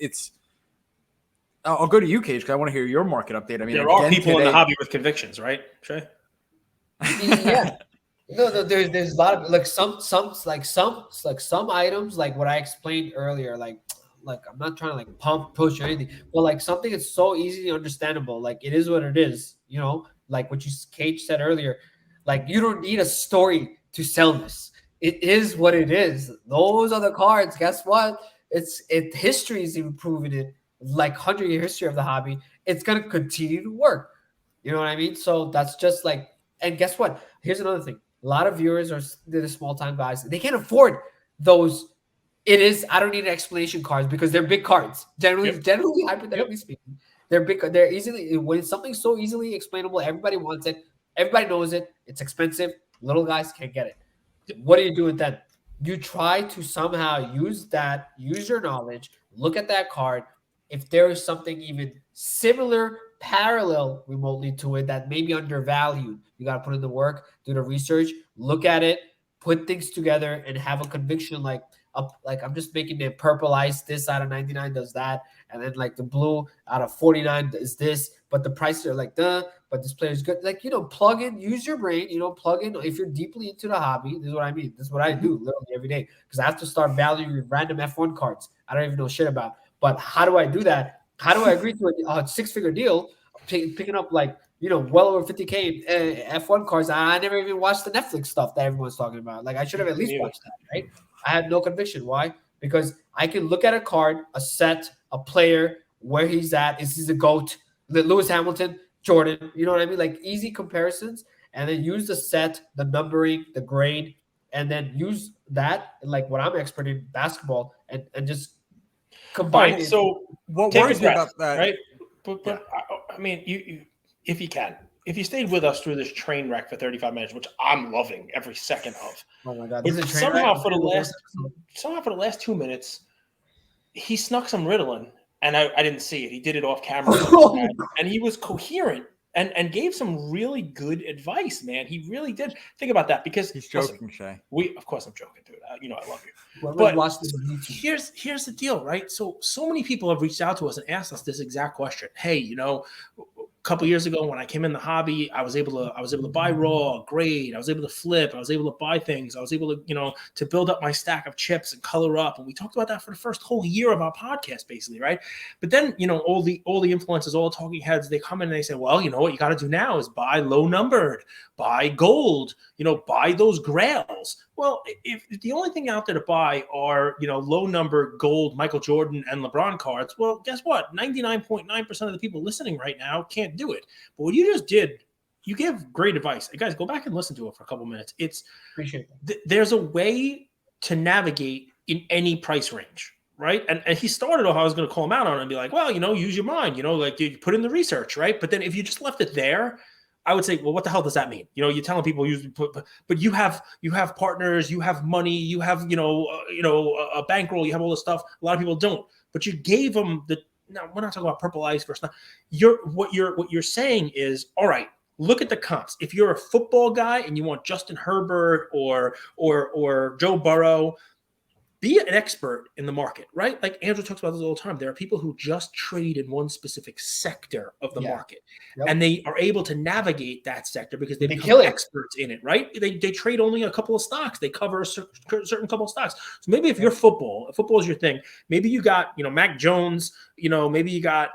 I'll go to you, Cage, because I want to hear your market update. I mean, there are people in the hobby with convictions, right, Shai? Yeah. No, there's a lot of like some items, like what I explained earlier, like I'm not trying to like pump, push or anything, but like something that's so easily understandable, like it is what it is, like what Cage said earlier, like you don't need a story to sell this. It is what it is. Those are the cards. Guess what? History is even proving it. Like 100-year history of the hobby, it's gonna continue to work. You know what I mean? So that's just like, and guess what? Here's another thing. A lot of viewers they're the small time guys. They can't afford those. I don't need explanation cards because they're big cards. Generally, hypothetically speaking, they're big. They're easily, when something's so easily explainable, everybody wants it. Everybody knows it. It's expensive. Little guys can't get it. What do you do with that? You try to somehow use your knowledge, look at that card. If there is something even similar, parallel remotely to it that may be undervalued, you got to put in the work, do the research, look at it, put things together, and have a conviction like, like I'm just making the purple ice. This out of 99 does that, and then like the blue out of 49 is this. But the prices are like but this player is good. Like plug in, use your brain. Plug in if you're deeply into the hobby. This is what I mean. This is what I do literally every day because I have to start valuing random F1 cards. I don't even know shit about. But how do I do that? How do I agree to a 6-figure deal, picking up like well over 50K in F1 cars? I never even watched the Netflix stuff that everyone's talking about. Like I should have at least watched that, right? I had no conviction. Why? Because I can look at a card, a set, a player, where he's at. Is he a GOAT? Lewis Hamilton, Jordan. You know what I mean? Like easy comparisons, and then use the set, the numbering, the grade, and then use that like what I'm expert in basketball, and just combine it. So what worries me about that, right? But I mean, you if you can. If you stayed with us through this train wreck for 35 minutes, which I'm loving every second of, oh my god! But somehow for the last 2 minutes, he snuck some Ritalin, and I didn't see it. He did it off camera, and he was coherent and gave some really good advice. Man, he really did. Think about that because he's joking, Shai. Of course, I'm joking, dude. I love you. Well, but here's the deal, right? So many people have reached out to us and asked us this exact question. Hey, a couple years ago when I came in the hobby, I was able to buy raw, grade. I was able to flip. I was able to buy things. I was able to, to build up my stack of chips and color up. And we talked about that for the first whole year of our podcast, basically, right? But then, all the influencers, all the talking heads, they come in and they say, well, what you got to do now is buy low numbered, buy gold, buy those grails. Well, if the only thing out there to buy are, low number gold Michael Jordan and LeBron cards, well, guess what? 99.9% of the people listening right now can't do it. But what you just did, you give great advice. Hey, guys, go back and listen to it for a couple minutes. Appreciate there's a way to navigate in any price range, right? And he started off, I was going to call him out on it and be like, well, use your mind, like you put in the research, right? But then if you just left it there, I would say, well, what the hell does that mean? You're telling people but you have partners, you have money, you have, a bankroll, you have all this stuff. A lot of people don't, but you gave them now we're not talking about purple ice versus what you're saying is, all right, look at the comps. If you're a football guy and you want Justin Herbert or Joe Burrow, be an expert in the market, right? Like Andrew talks about this all the time. There are people who just trade in one specific sector of the market, and they are able to navigate that sector because they become experts in it, right? They trade only a couple of stocks. They cover a certain couple of stocks. So maybe if you're football is your thing, maybe you got, Mac Jones, maybe you got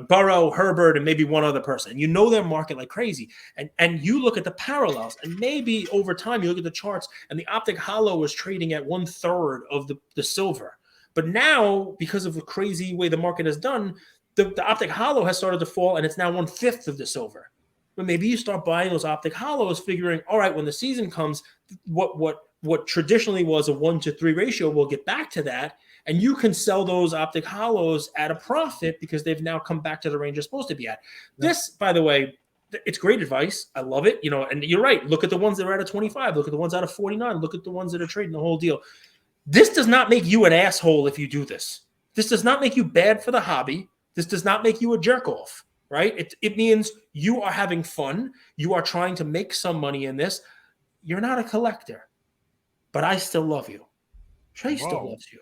Burrow, Herbert, and maybe one other person. Their market like crazy. And you look at the parallels, and maybe over time you look at the charts, and the optic hollow was trading at 1/3 of the silver. But now, because of the crazy way the market has done, the optic hollow has started to fall, and it's now 1/5 of the silver. But maybe you start buying those optic hollows, figuring, all right, when the season comes, what traditionally was a 1-to-3 ratio, we'll get back to that. And you can sell those optic hollows at a profit because they've now come back to the range they're supposed to be at. Yeah. This, by the way, it's great advice. I love it. And you're right. Look at the ones that are out of 25. Look at the ones out of 49. Look at the ones that are trading the whole deal. This does not make you an asshole if you do this. This does not make you bad for the hobby. This does not make you a jerk off, right? It means you are having fun. You are trying to make some money in this. You're not a collector, but I still love you. Shai still loves you.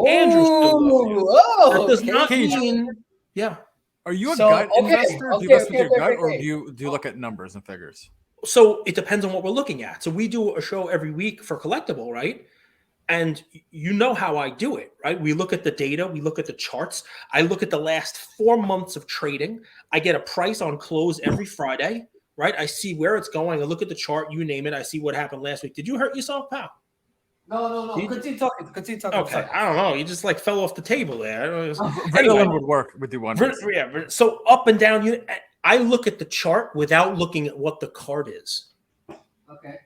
Andrew still loves you. That does not mean, yeah. Are you a gut investor? Do you listen to your gut, or do you look at numbers and figures? So it depends on what we're looking at. So we do a show every week for Collectible, right? And you know how I do it, right? We look at the data. We look at the charts. I look at the last 4 months of trading. I get a price on close every Friday, right? I see where it's going. I look at the chart. You name it. I see what happened last week. Did you hurt yourself, pal? No. Continue talking. Okay, I don't know. You just like fell off the table there. Anyway, would work with you one. Yeah. So up and down, I look at the chart without looking at what the card is. Okay.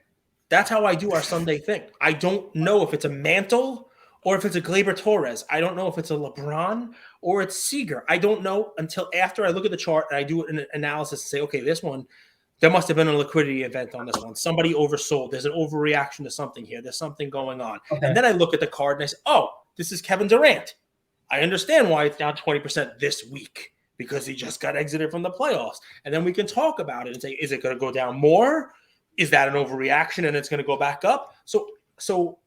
That's how I do our Sunday thing. I don't know if it's a Mantle or if it's a Gleyber Torres. I don't know if it's a LeBron or it's Seager. I don't know until after I look at the chart and I do an analysis and say, okay, this one, there must have been a liquidity event on this one. Somebody oversold. There's an overreaction to something here. There's something going on. Okay. And then I look at the card and I say, oh, this is Kevin Durant. I understand why it's down 20% this week because he just got exited from the playoffs. And then we can talk about it and say, is it going to go down more? Is that an overreaction and it's going to go back up? So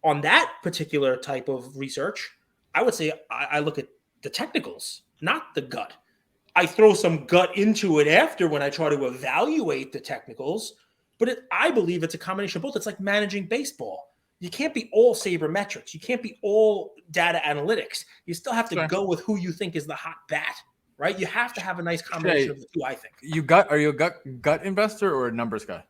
on that particular type of research, I would say I look at the technicals, not the gut. I throw some gut into it after when I try to evaluate the technicals, but I believe it's a combination of both. It's like managing baseball. You can't be all sabermetrics. You can't be all data analytics. You still have to go with who you think is the hot bat, right? You have to have a nice combination of the two, I think. Are you a gut investor or a numbers guy?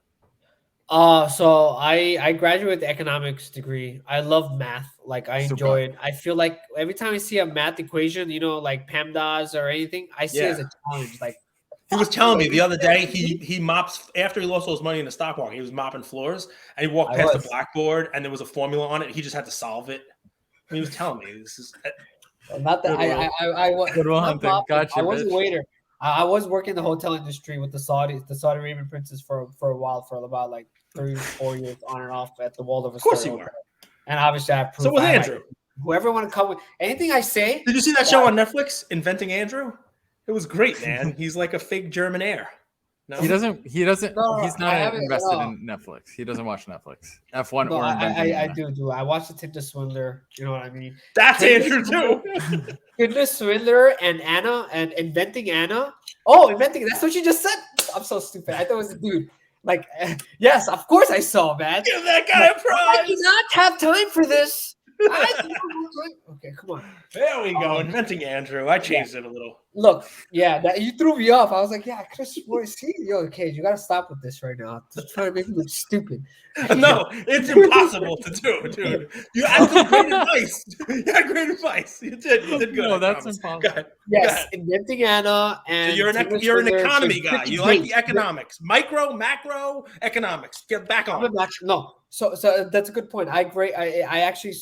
So I graduated with the economics degree. I love math. Like I enjoy it. I feel like every time I see a math equation, like PEMDAS or anything, I see it as a challenge. Like he was telling me the other day, he mops after he lost all his money in the stock market. He was mopping floors and he walked past the blackboard and there was a formula on it. He just had to solve it. And he was telling me this is not that I was a waiter. I was working in the hotel industry with the Saudi Arabian princes for a while, for about like 3-4 years on and off at the Waldorf. Of course you were. And obviously I have proof. So was Andrew. Whoever want to come with anything I say. Did you see that show on Netflix, Inventing Andrew? It was great, man. He's like a fake German heir. No? He doesn't. He's not invested in Netflix. He doesn't watch Netflix. F1 or I do. I watch the Tinder Swindler. You know what I mean? That's Andrew too. Tinder Swindler and Anna and Inventing Anna. Oh, Inventing. That's what you just said. I'm so stupid. I thought it was a dude. Like, yes, of course I saw, man. Give that guy a prize. I do not have time for this. Okay, come on. There we go. Inventing Andrew. I changed it a little. Look, you threw me off. I was like, I could have sworn. See, Cage, you got to stop with this right now. Just trying to make me look stupid. No, it's impossible to do, dude. You had great advice. You had great advice. You did good. No, that's impossible. Yes, Inventing Anna and so you're an economy guy. You like the economics, micro, macro, economics. Get back on. No. So that's a good point. I actually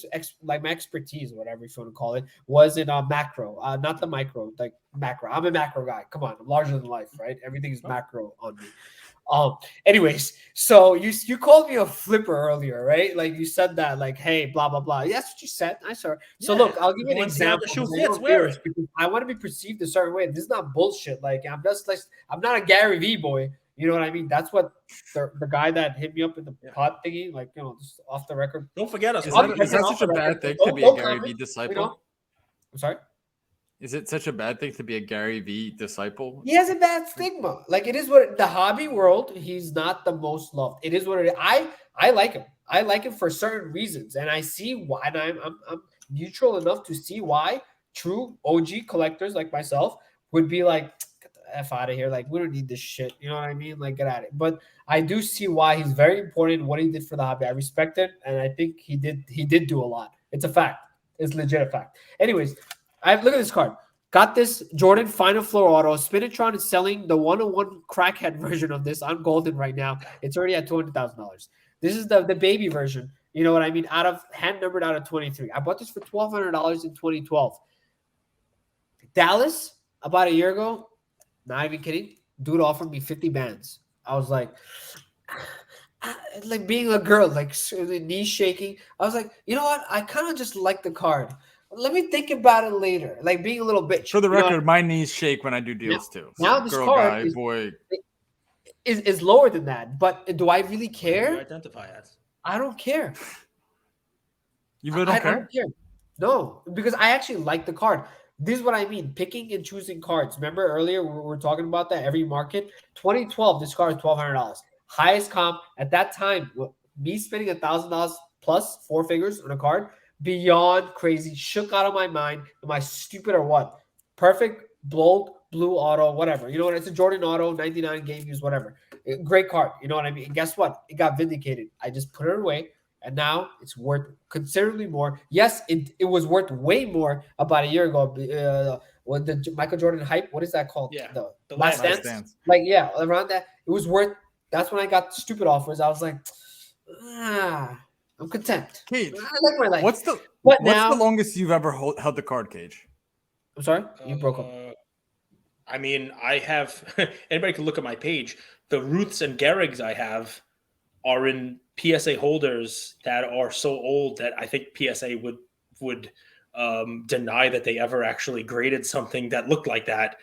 like my expertise, whatever you want to call it, was in macro, not the micro, like macro. I'm a macro guy. Come on, I'm larger than life, right? Everything is macro on me. Anyways, so you called me a flipper earlier, right? Like you said that, like, hey, blah blah blah. Yeah, that's what you said. I saw. So look, I'll give you an example. Because I want to be perceived a certain way. This is not bullshit. Like I'm not a Gary V boy. You know what I mean? That's what the guy that hit me up in the pot thingy, like, just off the record. Don't forget us. Is that such a bad thing to be a Gary V disciple? I'm sorry? Is it such a bad thing to be a Gary V disciple? He has a bad stigma. Like, it is what the hobby world, he's not the most loved. It is what it is. I like him. I like him for certain reasons. And I see why, and I'm neutral enough to see why true OG collectors like myself would be like, get the F out of here. Like, we don't need this shit. You know what I mean? Like, get at it. But I do see why he's very important, what he did for the hobby. I respect it. And I think he did do a lot. It's a fact. It's legit a fact. Anyways, look at this card. Got this Jordan Final Floor Auto. Spinatron is selling the 101 crackhead version of this on Golden right now. It's already at $200,000. This is the baby version. You know what I mean? Hand numbered out of 23. I bought this for $1,200 in 2012. Dallas, about a year ago, not even kidding, dude offered me 50 bands. I was like being a girl, like knees shaking. I was like, you know what? I kind of just like the card. Let me think about it later. Like being a little bitch. For the record, my knees shake when I do deals too. So now this girl, card guy, is lower than that. But do I really care? What do you identify as? I don't care. You really don't care? I don't care. No, because I actually like the card. This is what I mean. Picking and choosing cards. Remember earlier we were talking about that every market. 2012, this card is $1,200. Highest comp at that time. Me spending $1,000 plus 4 figures on a card. Beyond crazy, shook out of my mind. Am I stupid or what? Perfect, bold, blue auto, whatever. You know what? It's a Jordan auto, 99 game use, whatever. Great card. You know what I mean? And guess what? It got vindicated. I just put it away, and now it's worth considerably more. Yes, it was worth way more about a year ago. When the Michael Jordan hype, what is that called? Yeah, the Last Dance. Like, yeah, around that. It was worth. That's when I got stupid offers. I was like, I'm content. Cage, I like my life. What's the longest you've ever held the card, Cage? I'm sorry? You broke up. I mean, I have anybody can look at my page. The Ruths and Gehrigs I have are in PSA holders that are so old that I think PSA would deny that they ever actually graded something that looked like that.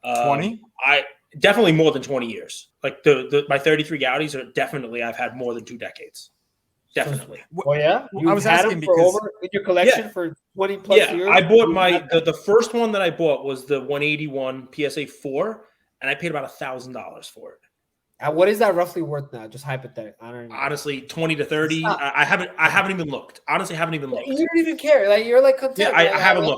20? I definitely more than 20 years. Like my 33 Gaudis are definitely I've had more than 2 decades. Definitely. Oh yeah, I was asking because in your collection for 20 plus years. I bought the first one that I bought was the 181 PSA 4, and I paid about $1,000 for it. What is that roughly worth now? Just hypothetically. I don't even know. Honestly, 20 to 30. I haven't even looked. Honestly, I haven't even looked. You don't even care. Like you're like content. Yeah, I like, haven't like,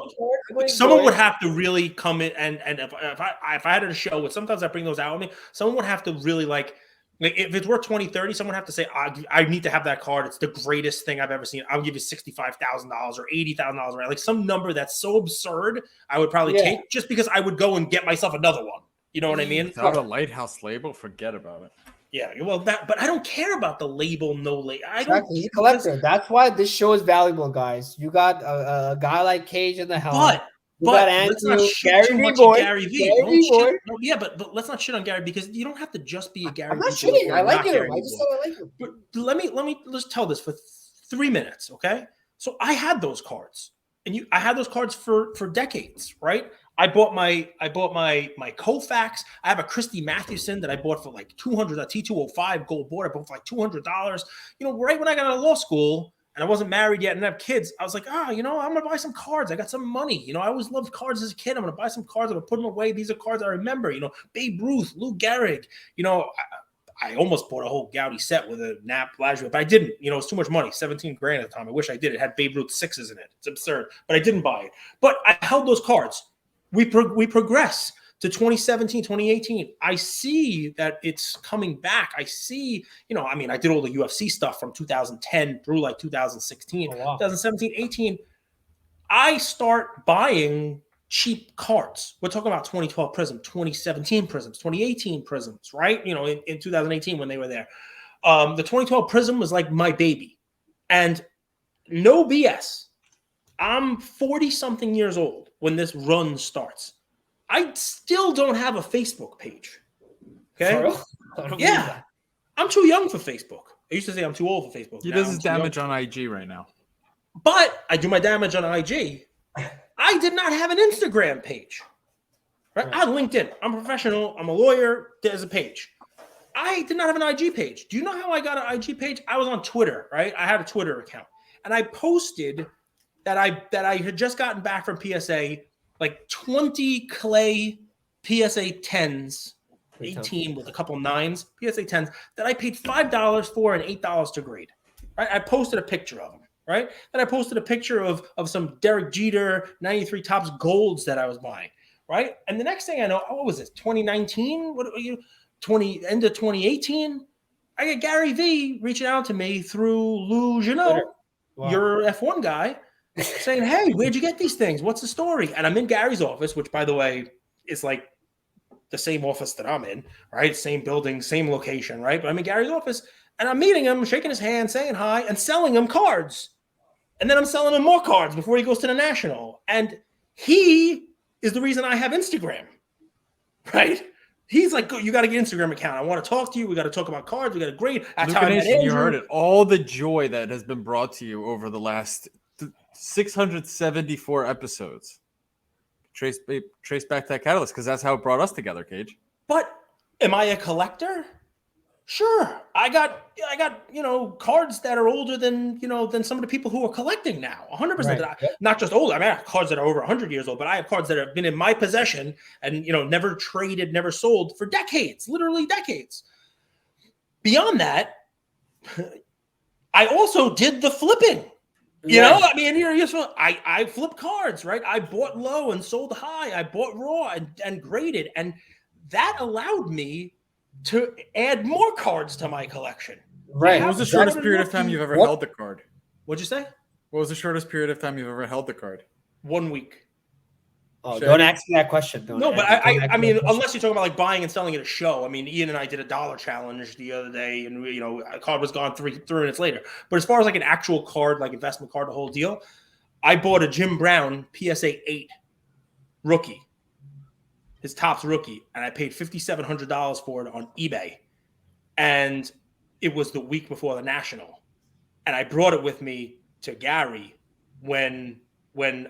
looked. Someone would have to really come in and if I had a show, which sometimes I bring those out with me, someone would have to really like if it's worth 20, 30, someone would have to say, I need to have that card. It's the greatest thing I've ever seen. I'll give you $65,000 or $80,000, right? Like some number that's so absurd, I would probably take just because I would go and get myself another one. You know what I mean? Without a lighthouse label, forget about it. Yeah, well, but I don't care about the label, no label. Exactly. He's a collector. That's why this show is valuable, guys. You got a guy like Cage in the helm. But let's not shit too much on Gary V. But let's not shit on Gary because you don't have to just be a Gary V. I'm not shitting. I like him. I just said I like him. But let's tell this for 3 minutes, okay? So I had those cards, and I had those cards for decades, right? I bought my Koufax. I have a Christy Mathewson that I bought for like $200, a T205 gold board. I bought for like $200. You know, right when I got out of law school and I wasn't married yet and didn't have kids, I was like, I'm gonna buy some cards. I got some money. You know, I always loved cards as a kid. I'm gonna buy some cards. I'm gonna put them away. These are cards I remember. You know, Babe Ruth, Lou Gehrig. You know, I almost bought a whole Gowdy set with a Nap Lazio, but I didn't. You know, it's too much money, $17,000 at the time. I wish I did. It had Babe Ruth 6s in it. It's absurd, but I didn't buy it. But I held those cards. We progress to 2017, 2018. I see that it's coming back. I see, I did all the UFC stuff from 2010 through like 2016, 2017, 18. I start buying cheap cards. We're talking about 2012 Prism, 2017 Prisms, 2018 Prisms, right? You know, in 2018 when they were there. The 2012 Prism was like my baby. And no BS. I'm 40-something years old when this run starts. I still don't have a Facebook page. Okay? Yeah. I'm too young for Facebook. I used to say I'm too old for Facebook. He does his damage on IG right now. But I do my damage on IG. I did not have an Instagram page. Right? I have LinkedIn. I'm a professional. I'm a lawyer. There's a page. I did not have an IG page. Do you know how I got an IG page? I was on Twitter, right? I had a Twitter account. And I posted that I had just gotten back from PSA, like 20 clay PSA 10s, 18 with a couple 9s, PSA 10s that I paid $5 for and $8 to grade. Right? I posted a picture of them. Right? Then I posted a picture of some Derek Jeter 93 Topps golds that I was buying. Right? And the next thing I know, what was this? 2019? End of 2018? I get Gary V reaching out to me through Lou Janot, your F1 guy, saying, hey, where'd you get these things? What's the story? And I'm in Gary's office, which, by the way, is like the same office that I'm in, right? Same building, same location, right? But I'm in Gary's office, and I'm meeting him, shaking his hand, saying hi, and selling him cards. And then I'm selling him more cards before he goes to the National. And he is the reason I have Instagram, right? He's like, you got to get Instagram account. I want to talk to you. We got to talk about cards. We got to grade. That's how I met Andrew. You heard it. All the joy that has been brought to you over the last 674 episodes. Trace back that catalyst because that's how it brought us together, Cage. But am I a collector? Sure. I got cards that are older than some of the people who are collecting now. 100%. Right. Not just older. I have cards that are over 100 years old, but I have cards that have been in my possession and never traded, never sold for decades, literally decades. Beyond that, I also did the flipping. I flip cards, right? I bought low and sold high. I bought raw and graded, and that allowed me to add more cards to my collection. Right. What was the shortest period of time you've ever held the card? What'd you say? What was the shortest period of time you've ever held the card? 1 week. Oh, don't ask me that question. I mean, unless you're talking about like buying and selling at a show. I mean, Ian and I did a dollar challenge the other day, and a card was gone three minutes later. But as far as like an actual card, like investment card, the whole deal, I bought a Jim Brown PSA 8 rookie. His Topps rookie, and I paid $5,700 for it on eBay. And it was the week before the National. And I brought it with me to Gary when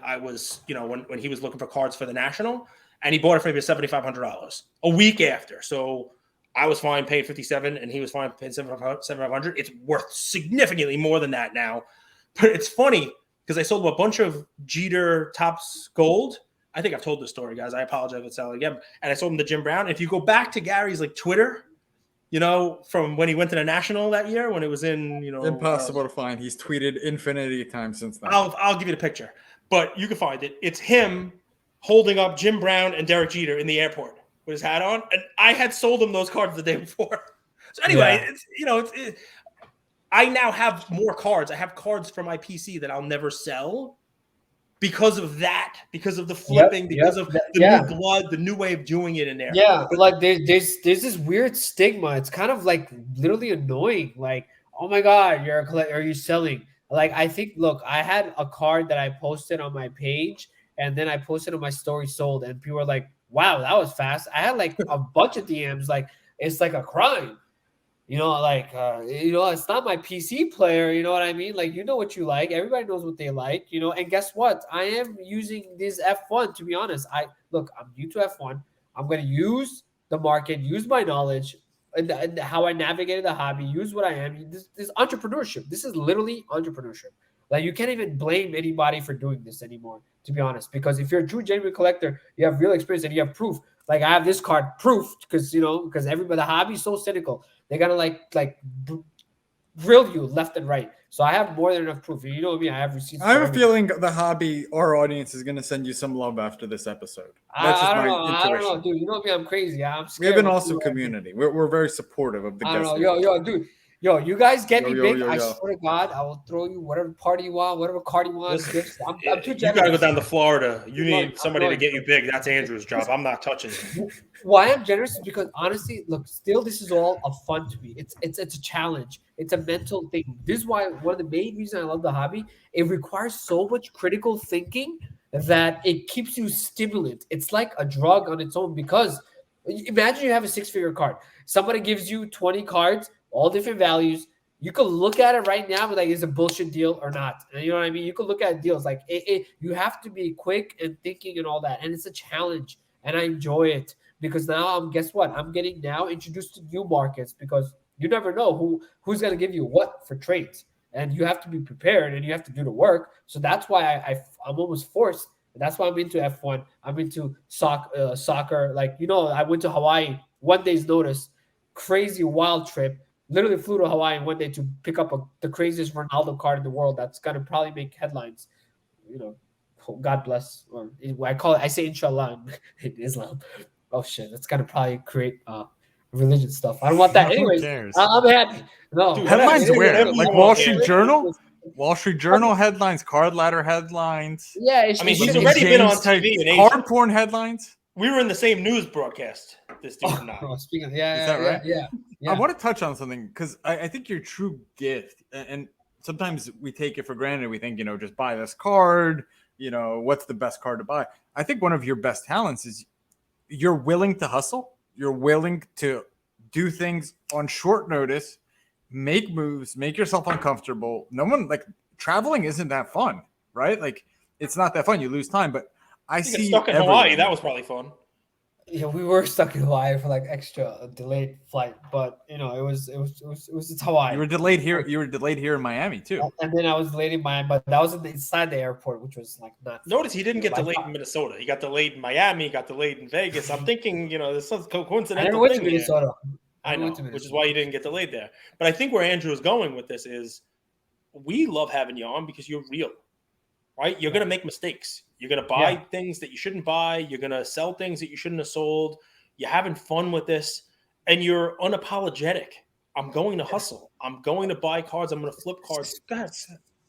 I was, when he was looking for cards for the National, and he bought it for me for $7,500 a week after. So I was fine paying 57 and he was fine paying 7,500. It's worth significantly more than that now. But it's funny because I sold a bunch of Jeter Topps Gold. I think I've told this story, guys. I apologize if it's out again. And I sold them to Jim Brown. If you go back to Gary's like Twitter, from when he went to the National that year, when it was in, impossible to find. He's tweeted infinity times since then. I'll give you the picture, but you can find it. It's him holding up Jim Brown and Derek Jeter in the airport with his hat on, and I had sold him those cards the day before. So anyway, I now have more cards. I have cards for my PC that I'll never sell because of that, because of the flipping, because of the new blood, the new way of doing it in there. Yeah, but like there's this weird stigma. It's kind of like literally annoying. Like, oh my God, you're a collector. Are you selling? Like, I think, look, I had a card that I posted on my page, and then I posted on my story sold, and people were like, wow, that was fast. I had like a bunch of DMs, like, it's like a crime. It's not my PC player. You know what I mean? Like, you know what you like. Everybody knows what they like, and guess what? I am using this F1, to be honest. I'm new to F1. I'm going to use the market, use my knowledge, and how I navigated the hobby, use what I am. This entrepreneurship. This is literally entrepreneurship. Like, you can't even blame anybody for doing this anymore, to be honest, because if you're a true, genuine collector, you have real experience and you have proof. Like, I have this card proof because everybody, the hobby is so cynical. They gotta like grill you left and right. So I have more than enough proof. You know what I mean? I have receipts. I have a feeling the hobby, our audience, is gonna send you some love after this episode. That's just my intuition. I don't know, dude. You know what I mean? I'm crazy. I'm scared. We have an awesome community. We're very supportive of the guests. I don't know. Dude. You guys get me big. I swear to God, I will throw you whatever party you want, whatever card you want. I'm too generous. You gotta go down to Florida. You need somebody to get you big. That's Andrew's job. I'm not touching it. Why I'm generous is because, honestly, look, still this is all a fun to me. It's a challenge. It's a mental thing. This is why one of the main reasons I love the hobby. It requires so much critical thinking that it keeps you stimulant. It's like a drug on its own, because imagine you have a 6-figure card. Somebody gives you 20 cards, all different values. You could look at it right now and be like, is it a bullshit deal or not? And you know what I mean? You could look at deals like you have to be quick and thinking and all that. And it's a challenge, and I enjoy it because now guess what? I'm getting now introduced to new markets, because you never know who's going to give you what for trades, and you have to be prepared and you have to do the work. So that's why I'm almost forced. That's why I'm into F1. I'm into soccer. Like, I went to Hawaii 1 day's notice, crazy wild trip. Literally flew to Hawaii in 1 day to pick up the craziest Ronaldo card in the world. That's gonna probably make headlines. God bless. Or I say inshallah in Islam. Oh shit, that's gonna probably create religion stuff. I don't want that. Anyways, I'm happy. No, dude, headlines where? Like Wall Street Journal? Wall Street Journal headlines, card ladder headlines. Yeah, he's already been on TV in Asia. Card porn headlines. We were in the same news broadcast. This dude and I. Speaking of, is that right? Yeah. I want to touch on something, because I think your true gift, and sometimes we take it for granted. We think, just buy this card. What's the best card to buy? I think one of your best talents is you're willing to hustle. You're willing to do things on short notice, make moves, make yourself uncomfortable. No one, like, traveling isn't that fun, right? Like, it's not that fun. You lose time, but I see stuck in Hawaii. That was probably fun. Yeah, we were stuck in Hawaii for like extra delayed flight, but it was Hawaii. You were delayed here. You were delayed here in Miami too. And then I was delayed in Miami, but that was inside the airport, which was like not. Notice he didn't get delayed in Minnesota. He got delayed in Miami. He got delayed in Vegas. I'm thinking, there's some coincidental. I never went to Minnesota. I know, which is why you didn't get delayed there. But I think where Andrew is going with this is, we love having you on because you're real, right? You're going to make mistakes. You're going to buy things that you shouldn't buy. You're going to sell things that you shouldn't have sold. You're having fun with this, and you're unapologetic. I'm going to hustle. I'm going to buy cards. I'm going to flip cards. Go ahead.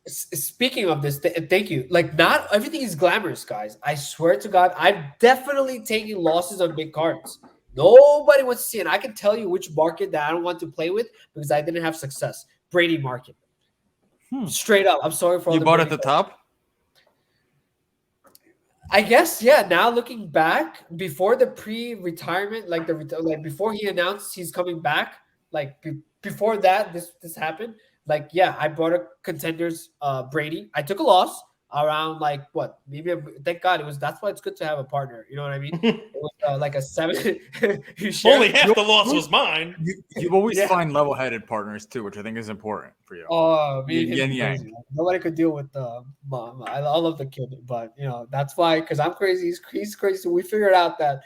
Speaking of this, thank you. Like, not everything is glamorous, guys. I swear to God, I've definitely taken losses on big cards. Nobody wants to see it. I can tell you which market that I don't want to play with because I didn't have success. Brady market. Straight up. I'm sorry for all you bought at the top. I guess, yeah. Now looking back, before the pre-retirement, before he announced he's coming back, before that, this happened. I bought a Contenders Brady. I took a loss, around like what? Maybe thank God it was. That's why it's good to have a partner. You know what I mean? It was like a 7. You share. Only half the loss was mine. You always Yeah. find level-headed partners too, which I think is important for you. Oh, me and him Yin be yang. crazy. Nobody could deal with mom. I love the kid, but that's why, because I'm crazy. He's crazy. So we figured out that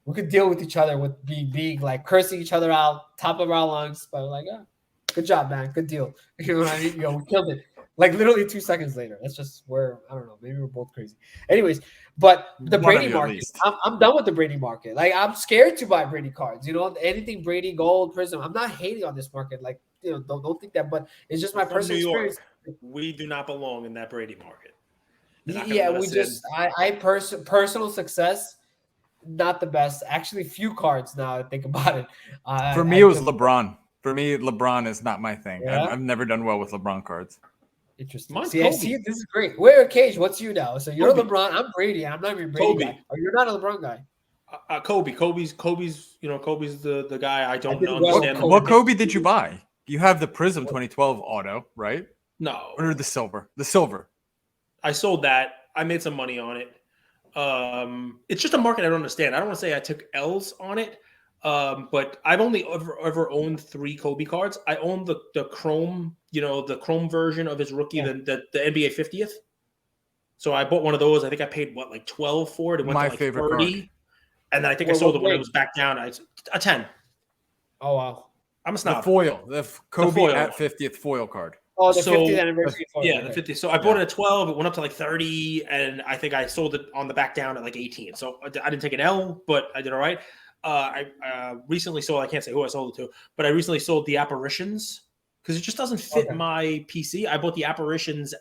we could deal with each other with being like cursing each other out, top of our lungs. But like, good job, man. Good deal. You know what I mean? We killed it. Like literally 2 seconds later. That's just where I don't know. Maybe we're both crazy. Anyways, but the One of Brady you at market, least. I'm done with the Brady market. Like I'm scared to buy Brady cards. Anything Brady, gold, prism. I'm not hating on this market. Like don't think that. But it's just my From personal New York, experience. we do not belong in that Brady market. They're not gonna Yeah, let we us just personal success, not the best. Actually, few cards now. I think about it. For me, it was LeBron. For me, LeBron is not my thing. Yeah? I've never done well with LeBron cards. Interesting. Mine's See, Kobe. this is great. Wait, Cage, what's you now? So you're Kobe. LeBron. I'm Brady. I'm not even Brady Kobe. guy. Or you're not a LeBron guy. Kobe's Kobe's the guy I don't did well with understand. Kobe. What Kobe did you buy? You have the Prism 2012 auto, right? No, Or the silver? The silver. I sold that. I made some money on it. It's just a market I don't understand. I don't want to say I took L's on it, but I've only ever owned 3 Kobe cards. I own the Chrome, the Chrome version of his rookie, the NBA 50th. So I bought one of those. I think I paid like 12 for it. It went My to like favorite 30. card. And then I think I sold it when it was back down. A 10. Oh wow. I'm a The snob. foil. The Kobe foil at one. 50th foil card. Oh, the So- 50th anniversary. Yeah, the 50. So I bought it at 12. It went up to like 30, and I think I sold it on the back down at like 18. So I didn't take an L, but I did all right. I recently sold. I can't say who I sold it to, but I recently sold the Apparitions because it just doesn't fit my PC. I bought the Apparitions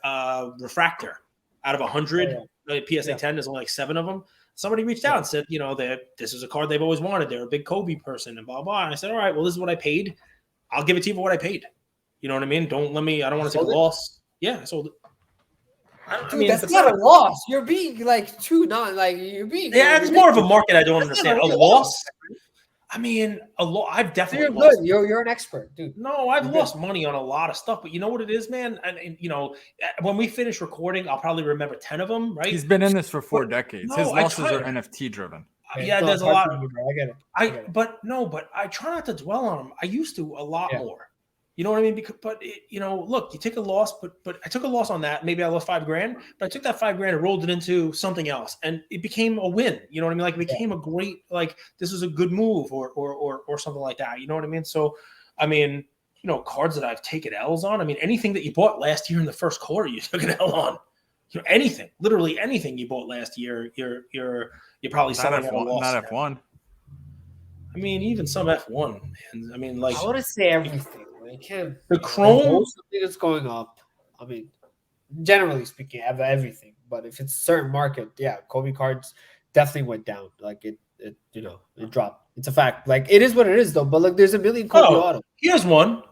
refractor out of 100. The PSA 10. There's only like 7 of them. Somebody reached out and said, that this is a card they've always wanted. They're a big Kobe person and blah blah. And I said, all right, well, this is what I paid. I'll give it to you for what I paid. You know what I mean? I don't want to take a loss. Yeah, I sold it. Dude, that's not a loss. You're being like you're being. Yeah, it's more of a market I don't understand. A loss. I mean, I've So definitely you're lost. good. You're an expert, dude. No, I've lost money on a lot of stuff, but you know what it is, man? And when we finish recording, I'll probably remember 10 of them, right? He's been in this for 4 decades. No, His I losses tried. are NFT driven. Yeah, there's a lot. I get it. But I try not to dwell on them. I used to a lot more. You know what I mean? Look, you take a loss, but I took a loss on that. Maybe I lost $5,000, but I took that $5,000 and rolled it into something else, and it became a win. You know what I mean? Like it became a great, like this was a good move, or something like that. You know what I mean? So, I mean, cards that I've taken L's on. I mean, anything that you bought last year in the first quarter, you took an L on. Anything, literally anything you bought last year, you're probably selling at a loss. Not F1. I mean, even some F1, man. I mean, like I want to say everything. I can't. The Chrome, something that's going up. I mean, generally speaking, everything. But if it's a certain market, Kobe cards definitely went down. Like it dropped. It's a fact. Like it is what it is, though. But look, there's a million Kobe auto. Here's one.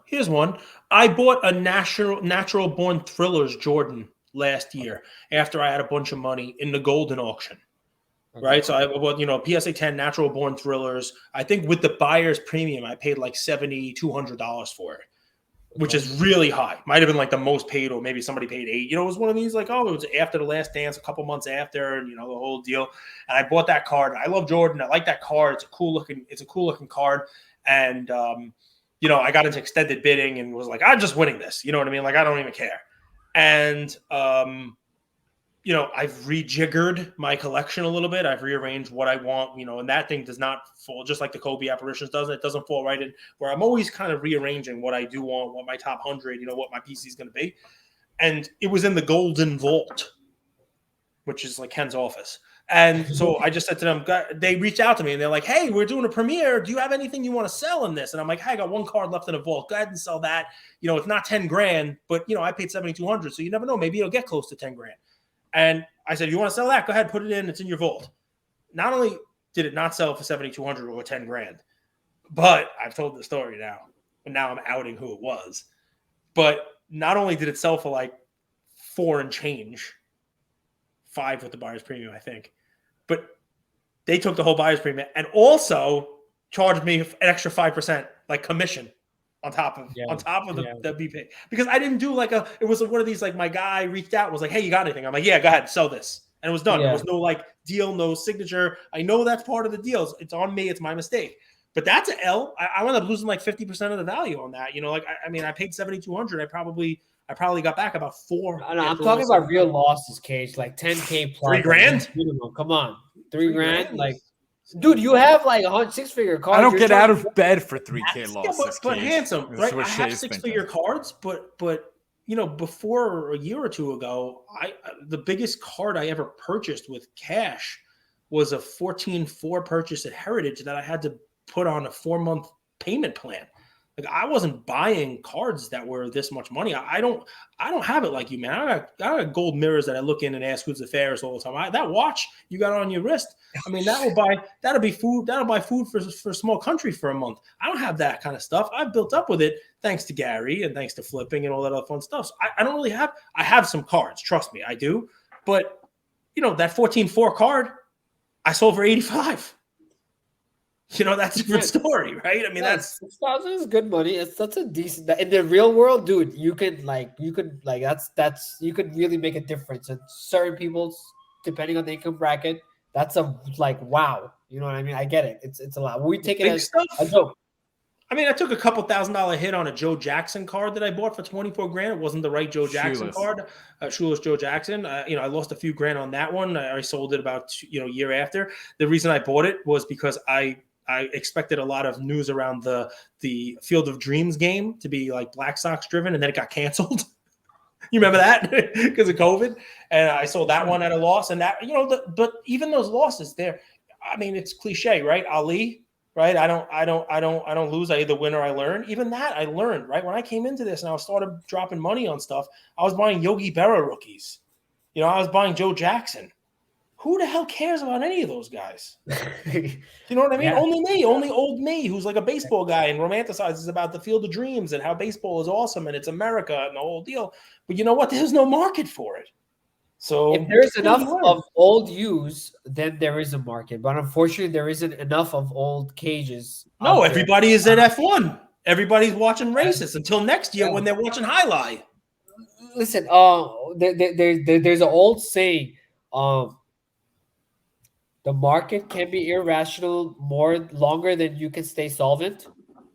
I bought a natural born thrillers Jordan last year after I had a bunch of money in the golden auction. Okay. Right. So I bought, PSA 10 natural born thrillers. I think with the buyer's premium, I paid like $7,200 for it, which is really high. Might have been like the most paid, or maybe somebody paid $8. It was one of these like, it was after the Last Dance, a couple months after, and the whole deal. And I bought that card. I love Jordan. I like that card. It's a cool looking card. And I got into extended bidding and was like, I'm just winning this. You know what I mean? Like I don't even care. And I've rejiggered my collection a little bit. I've rearranged what I want, and that thing does not fall just like the Kobe Apparitions does. It doesn't fall right in where I'm always kind of rearranging what I do want, what my top 100, what my PC is going to be. And it was in the golden vault, which is like Ken's office. And so I just said to them, they reached out to me and they're like, hey, we're doing a premiere. Do you have anything you want to sell in this? And I'm like, hey, I got one card left in the vault. Go ahead and sell that. It's not $10,000, but I paid $7,200. So you never know. Maybe it'll get close to $10,000. And I said, you want to sell that? Go ahead, put it in. It's in your vault. Not only did it not sell for $7,200 or $10,000, but I've told the story now. And now I'm outing who it was. But not only did it sell for like 4 and change, 5 with the buyer's premium, I think, but they took the whole buyer's premium and also charged me an extra 5% like commission on top of Yeah. the BP, because I didn't do it was one of these, like, my guy reached out and was like, hey, you got anything? I'm like, yeah, go ahead, sell this. And it was done. Yeah. There was no like deal, no signature. I know that's part of the deals. It's on me. It's my mistake. But that's an L. I wound up losing like 50% of the value on that. Like, I mean, I paid 7,200. I probably got back about four. No, I'm talking about real losses, Cage, like 10K plus. $3,000 minimum. Come on, $3,000. Like, is- dude, you have like a six-figure cards. I don't You're get out charging- of bed for 3K Yeah, losses. but Cage. handsome, This is right? what I have Shai's six-figure thinking. cards, but before a year or two ago, the biggest card I ever purchased with cash was a 14.4 purchase at Heritage that I had to put on a 4-month payment plan. Like, I wasn't buying cards that were this much money. I don't have it like you, man. I got gold mirrors that I look in and ask who's the fairest all the time. That watch you got on your wrist, I mean, that'll buy food for a small country for a month. I don't have that kind of stuff. I've built up with it thanks to Gary and thanks to flipping and all that other fun stuff. So I don't really have. I have some cards, trust me, I do. But that 14.4 card, I sold for 85. That's a different story, right? I mean, that's 6,000 is good money. That's a decent. In the real world, dude, you could really make a difference. And certain people's, depending on the income bracket, that's a wow. You know what I mean? I get it. It's a lot. We take it big as stuff. a joke. I mean, I took a couple $1,000 hit on a Joe Jackson card that I bought for $24,000. It wasn't the right Joe Jackson card, shoeless Joe Jackson. I lost a few grand on that one. I sold it about a year after. The reason I bought it was because I expected a lot of news around the Field of Dreams game to be like Black Sox driven, and then it got canceled. You remember that because of COVID? And I sold that one at a loss. And that, but even those losses there, I mean, it's cliche, right? Ali, right? I don't lose. I either win or I learn. Even that I learned, right? When I came into this and I started dropping money on stuff, I was buying Yogi Berra rookies. I was buying Joe Jackson. Who the hell cares about any of those guys? You know what I mean? Yeah. Only old me, who's like a baseball guy and romanticizes about the Field of Dreams and how baseball is awesome and it's America and the whole deal. But you know what? There's no market for it. So if there's enough of old use, then there is a market. But unfortunately, there isn't enough of old cages. No, everybody is at F1. Everybody's watching races until next year when they're watching highlight. Listen, there's an old saying, the market can be irrational longer than you can stay solvent.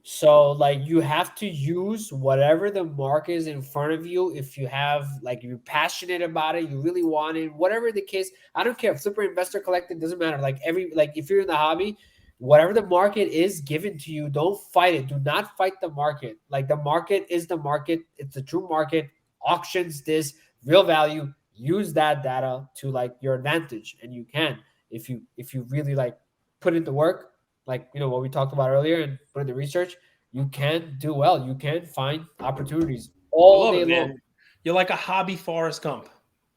So, like, you have to use whatever the market is in front of you. If you have, like, you're passionate about it, you really want it, whatever the case, I don't care. Flipper, investor, collecting, doesn't matter. Like, if you're in the hobby, whatever the market is given to you, don't fight it. Do not fight the market. Like, the market is the market. It's the true market. Auctions, this real value. Use that data to, like, your advantage, and you can. If you really like put into work, like what we talked about earlier, and put in the research, you can do well. You can find opportunities all day long. You're like a hobby Forrest Gump,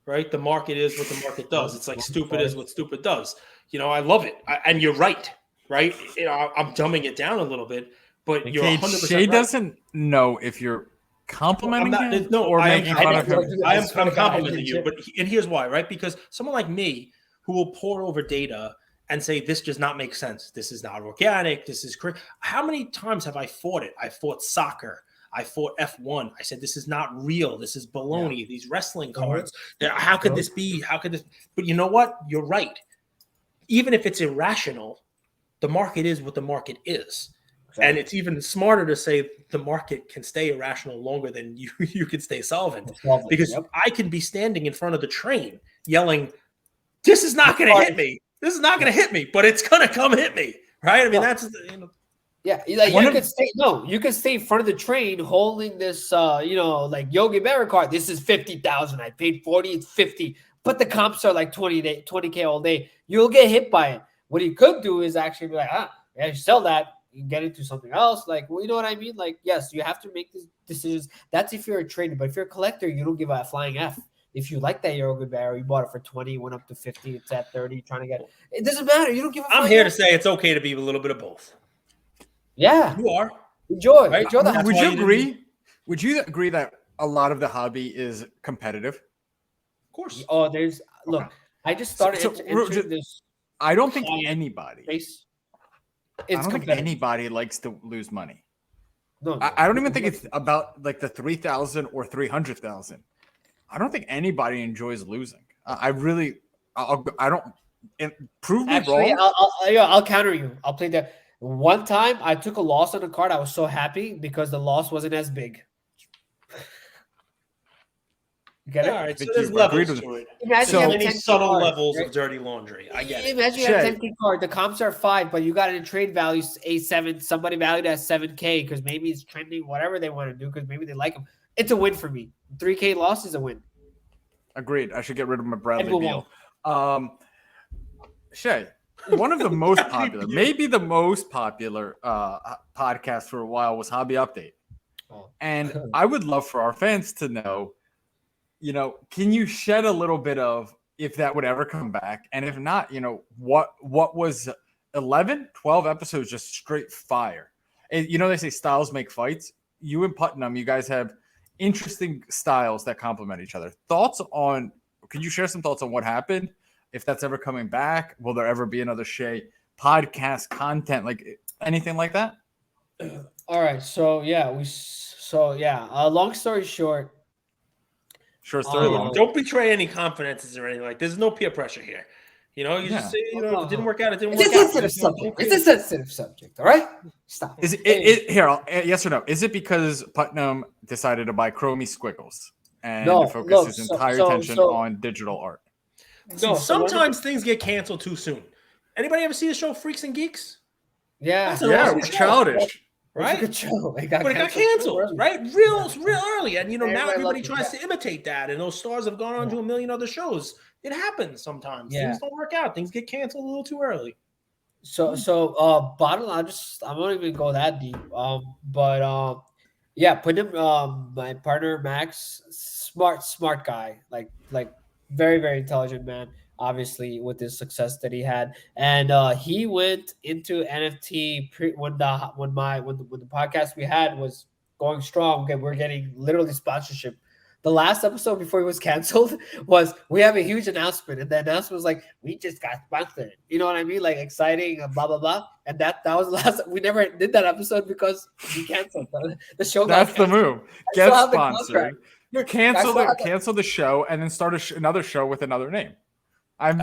right? The market is what the market does. It's like stupid is what stupid does. I love it, and you're right? I'm dumbing it down a little bit, but you're 100% Shai doesn't know if you're complimenting him or making fun of him. I'm complimenting you, and here's why, right? Because someone like me, who will pour over data and say, this does not make sense. This is not organic. This is correct. How many times have I fought it? I fought soccer. I fought F1. I said, this is not real. This is baloney. Yeah. These wrestling cards. How could this be? How could this? But you know what? You're right. Even if it's irrational, the market is what the market is. Exactly. And it's even smarter to say the market can stay irrational longer than you can stay solvent. Because I can be standing in front of the train yelling, this is not going to hit me. This is not going to hit me, but it's going to come hit me, right? I mean, that's yeah. Like you could stay in front of the train holding this, like Yogi Berra card. This is 50,000. I paid 40. It's 50, but the comps are like 20K all day. You'll get hit by it. What you could do is actually be like, you sell that. You get into something else. Like, you know what I mean? Like, yes, you have to make these decisions. That's if you're a trader, but if you're a collector, you don't give a flying F. If you like that Yogi Berra, you bought it for 20, went up to 50, it's at 30, trying to get it. Doesn't matter. You don't give a I'm here to say it's okay to be a little bit of both. Yeah. You are. Enjoy. Right? Enjoy that. Would you agree? Would you agree that a lot of the hobby is competitive? Of course. Oh, look, I just started entering this. I don't think anybody. It's I don't think anybody likes to lose money. No, I don't even think it's about like the 3,000 or 300,000. I don't think anybody enjoys losing. I don't. And prove me Actually, wrong. I'll counter you. I'll play that. One time I took a loss on a card. I was so happy because the loss wasn't as big. You get All it? right, so think there's you've agreed levels with to it. Imagine So- you have Many 10 subtle cards, levels right? of dirty laundry. I get it. Imagine you have Shay. 10 card. The comps are 5, but you got it in trade values A7. Somebody valued at 7K because maybe it's trending, whatever they want to do, because maybe they like them. It's a win for me. 3K loss is a win. Agreed. I should get rid of my Bradley move Beal. Shay, one of the most popular, maybe the most popular podcast for a while was Hobby Update. Oh. And I would love for our fans to know, can you shed a little bit of if that would ever come back? And if not, what was 11, 12 episodes just straight fire? And, they say styles make fights. You and Putnam, you guys have interesting styles that complement each other. Could you share some thoughts on what happened? If that's ever coming back, will there ever be another Shai podcast content, like anything like that? All right. So, long story short. Sure, story Oh. long. Don't betray any confidences or anything. There's no peer pressure here. You just say, if it didn't work out, it didn't It's work a out. sensitive subject. It's a sensitive subject. All right. Stop. Is it here? Yes or no? Is it because Putnam decided to buy Chromie Squiggles and No, to focus look, his so- entire so- attention so- on digital art? No, Sometimes things get canceled too soon. Anybody ever see the show Freaks and Geeks? Yeah. That's an awesome it's show, childish. right? Good show. But it got so canceled, early. right? Real early. And, now Everybody everybody loved it, tries to imitate that. And those stars have gone on to a million other shows. It happens sometimes. Yeah. Things don't work out. Things get canceled a little too early. Bottom line, I won't even go that deep. Put him, my partner Max, smart guy, like very, very intelligent man, obviously with his success that he had. And he went into NFT when the podcast we had was going strong, and we're getting literally sponsorship. The last episode before he was canceled was we have a huge announcement, and the announcement was like, we just got sponsored. You know what I mean? Like exciting, blah blah blah. And that was the last. We never did that episode because we canceled the show. That's the move. Get still have the sponsored. Cancel the show, and then start another show with another name. I have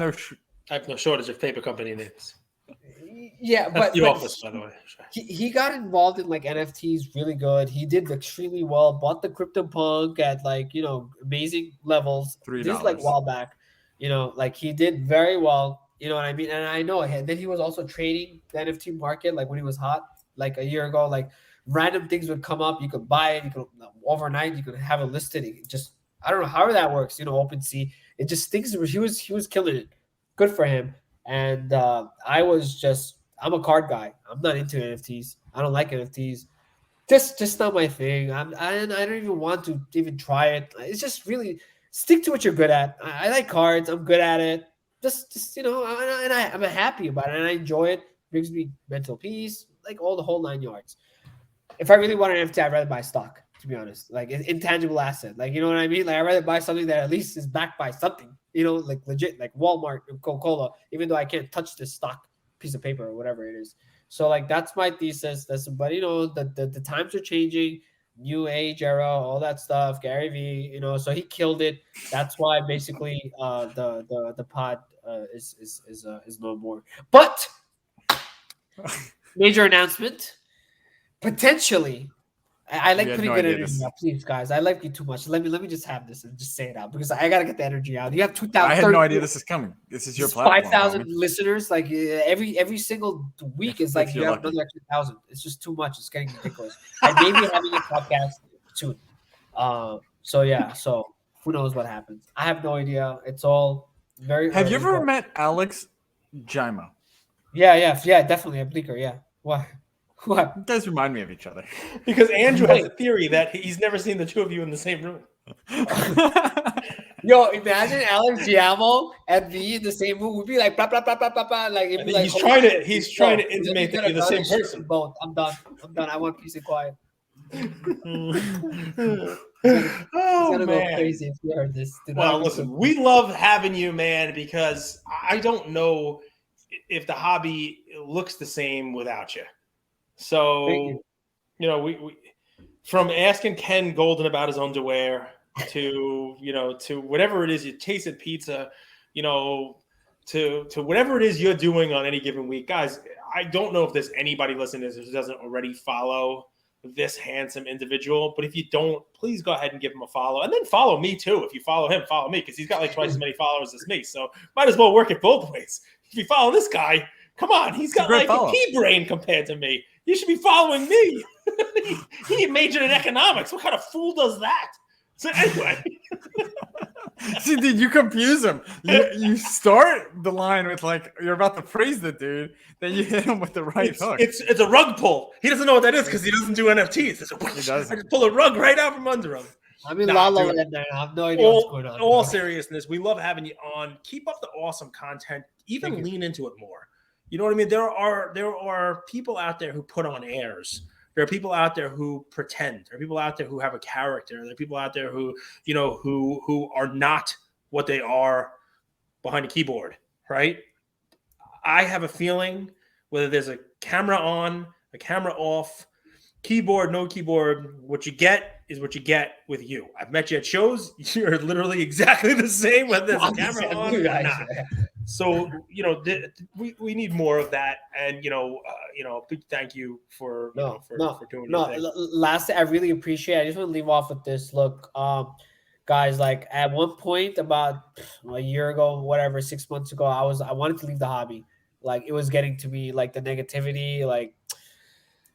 no shortage of paper company names. Yeah, That's the office, by the way. He got involved in like NFTs really good. He did extremely well. Bought the CryptoPunk at amazing levels. $3. This is like a while back. He did very well. You know what I mean? And I know. And then he was also trading the NFT market like when he was hot, like a year ago. Like random things would come up. You could buy it. You could overnight. You could have it listed. I don't know how that works. OpenSea. It just thinks he was killing it. Good for him. And I'm a card guy. I'm not into NFTs. I don't like NFTs. Just not my thing. I don't even want to even try it. It's just really stick to what you're good at. I like cards. I'm good at it. I'm happy about it and I enjoy it. Brings me mental peace, like all the whole 9 yards. If I really want an NFT, I'd rather buy stock, to be honest. Like an intangible asset. Like, you know what I mean? Like I'd rather buy something that at least is backed by something, like legit, like Walmart and Coca-Cola, even though I can't touch this stock piece of paper or whatever it is. So like that's my thesis. But the times are changing, new age era, all that stuff. Gary V, so he killed it. That's why basically the pod is no more. But major announcement, potentially. I like putting good energy out. Please, guys, I like you too much. Let me just have this and just say it out because I gotta get the energy out. You have 2,000. I had no idea this is coming. This is your platform. 5,000 listeners. Like every single week is like you have another extra 1,000. It's just too much. It's getting ridiculous. I may be having a podcast soon. So who knows what happens? I have no idea. It's all very. Have you ever met Alex Jaima? Yeah, definitely a bleaker. Yeah. Why? What? You guys remind me of each other. Because Andrew has a theory that he's never seen the two of you in the same room. Yo, imagine Alex Giamo and me in the same room. We'd be like, blah, blah, blah, blah, blah, blah. Like, He's trying to intimate that you're the same person. Both. I'm done. I want peace and quiet. Oh, man. go crazy if you heard this. Well, listen, we love having you, man, because I don't know if the hobby looks the same without you. So we from asking Ken Golden about his underwear to to whatever it is you tasted pizza, to whatever it is you're doing on any given week, guys. I don't know if there's anybody listening to this who doesn't already follow this handsome individual, but if you don't, please go ahead and give him a follow, and then follow me too. If you follow him, follow me, because he's got like twice as many followers as me, so might as well work it both ways. If you follow this guy, come on, he's got like a pea brain compared to me. You should be following me. He majored in economics. What kind of fool does that? So anyway. See, dude, you confuse him. You start the line with like you're about to praise the dude, then you hit him with the right hook. It's a rug pull. He doesn't know what that is because he doesn't do NFTs. He doesn't. I just pull a rug right out from under him. I'm in La La Land now. I have no idea what's going on. All seriousness, we love having you on. Keep up the awesome content. Even lean into it more. You know what I mean? There are people out there who put on airs. There are people out there who pretend. There are people out there who have a character. There are people out there who, who are not what they are behind a keyboard, right? I have a feeling whether there's a camera on, a camera off, keyboard, no keyboard, what you get is what you get with you. I've met you at shows. You're literally exactly the same whether there's a camera on or not. So, we need more of that. And, big thank you for doing your thing. Lastly, I really appreciate it. I just want to leave off with this. Look, guys, like at one point about a year ago, whatever, 6 months ago, I wanted to leave the hobby. Like it was getting to me, like the negativity, like,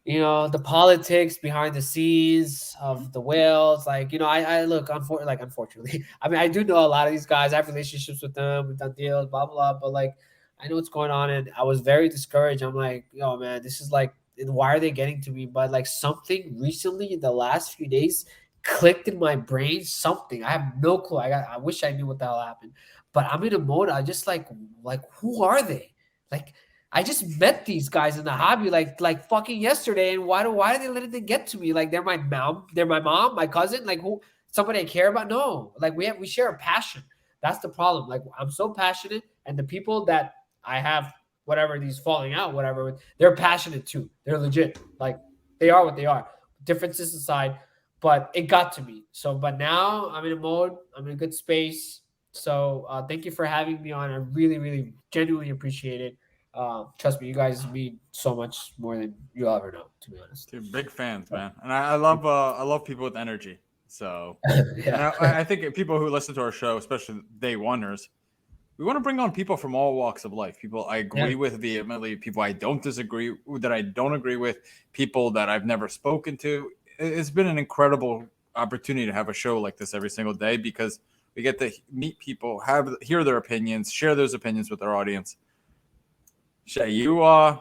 the politics behind the scenes of the whales. Like, I look, unfortunately, I mean, I do know a lot of these guys. I have relationships with them. We've done deals, blah, blah, but like, I know what's going on. And I was very discouraged. I'm like, man, this is like, why are they getting to me? But like something recently in the last few days clicked in my brain, something. I have no clue. I wish I knew what the hell happened, but I'm in a mode. I just like, who are they? Like, I just met these guys in the hobby like fucking yesterday, and why are they letting them get to me? Like they're my mom, my cousin, like who somebody I care about? No, like we share a passion. That's the problem. Like I'm so passionate, and the people that I have whatever these falling out, whatever, they're passionate too. They're legit. Like they are what they are. Differences aside, but it got to me. So, but now I'm in a mode. I'm in a good space. So thank you for having me on. I really, really genuinely appreciate it. Trust me, you guys mean so much more than you'll ever know, to be honest. Dude, big fans, man. And I love people with energy. So yeah. I think people who listen to our show, especially day oneers, we want to bring on people from all walks of life. People I agree with vehemently, people I don't agree with, people that I've never spoken to. It's been an incredible opportunity to have a show like this every single day because we get to meet people, hear their opinions, share those opinions with our audience. Shai, you're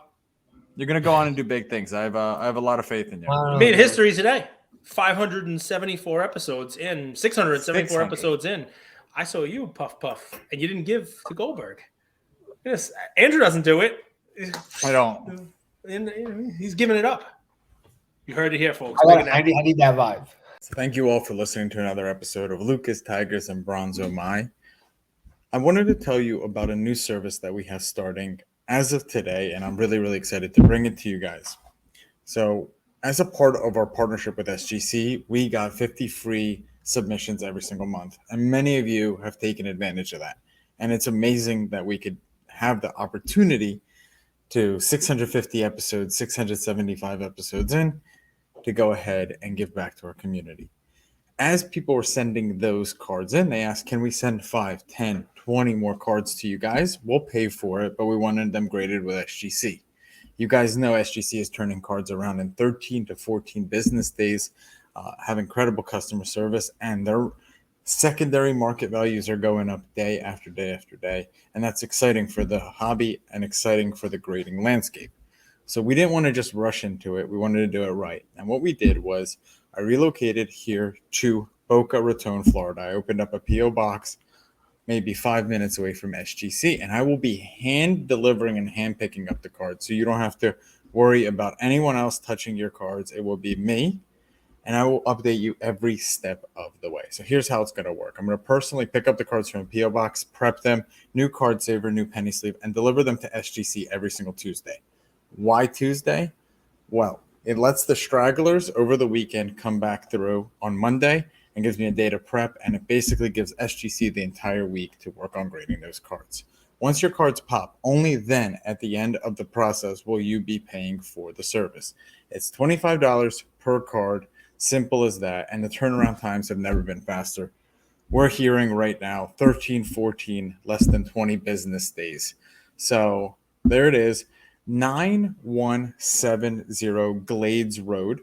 gonna go on and do big things. I have a lot of faith in you. You made history today. 574 episodes in, 674 episodes in. I saw you puff, and you didn't give to Goldberg. Yes, Andrew doesn't do it. I don't. And he's giving it up. You heard it here, folks. I need that vibe. So thank you all for listening to another episode of Lucas, Tigers, and Bronzo Mai. I wanted to tell you about a new service that we have starting as of today, and I'm really, really excited to bring it to you guys. So as a part of our partnership with SGC, we got 50 free submissions every single month, and many of you have taken advantage of that. And it's amazing that we could have the opportunity to 650 episodes, 675 episodes in, to go ahead and give back to our community. As people were sending those cards in, they asked, can we send 5, 10, 20 more cards to you guys? We'll pay for it, but we wanted them graded with SGC. You guys know SGC is turning cards around in 13 to 14 business days, have incredible customer service, and their secondary market values are going up day after day after day. And that's exciting for the hobby and exciting for the grading landscape. So we didn't want to just rush into it. We wanted to do it right. And what we did was I relocated here to Boca Raton, Florida. I opened up a P.O. box maybe 5 minutes away from SGC, and I will be hand delivering and hand picking up the cards. So you don't have to worry about anyone else touching your cards. It will be me, and I will update you every step of the way. So here's how it's going to work. I'm going to personally pick up the cards from a P.O. box, prep them, new card saver, new penny sleeve, and deliver them to SGC every single Tuesday. Why Tuesday? Well, It lets the stragglers over the weekend come back through on Monday and gives me a day to prep, and it basically gives SGC the entire week to work on grading those cards. Once your cards pop, only then at the end of the process will you be paying for the service. It's $25 per card, simple as that, and the turnaround times have never been faster. We're hearing right now 13, 14, less than 20 business days. So there it is, 9170 Glades Road,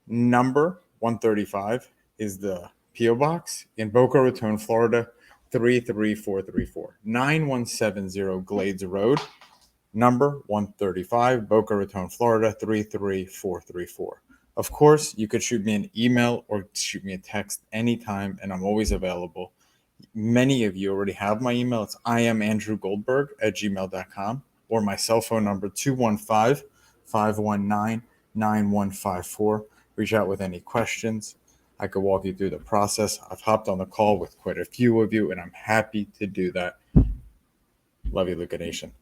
number 135 is the P.O. Box in Boca Raton, Florida, 33434. 9170 Glades Road, number 135, Boca Raton, Florida, 33434. Of course, you could shoot me an email or shoot me a text anytime, and I'm always available. Many of you already have my email. It's iamandrewgoldberg@gmail.com, or my cell phone number, 215-519-9154. Reach out with any questions. I could walk you through the process. I've hopped on the call with quite a few of you, and I'm happy to do that. Love you, Luca Nation.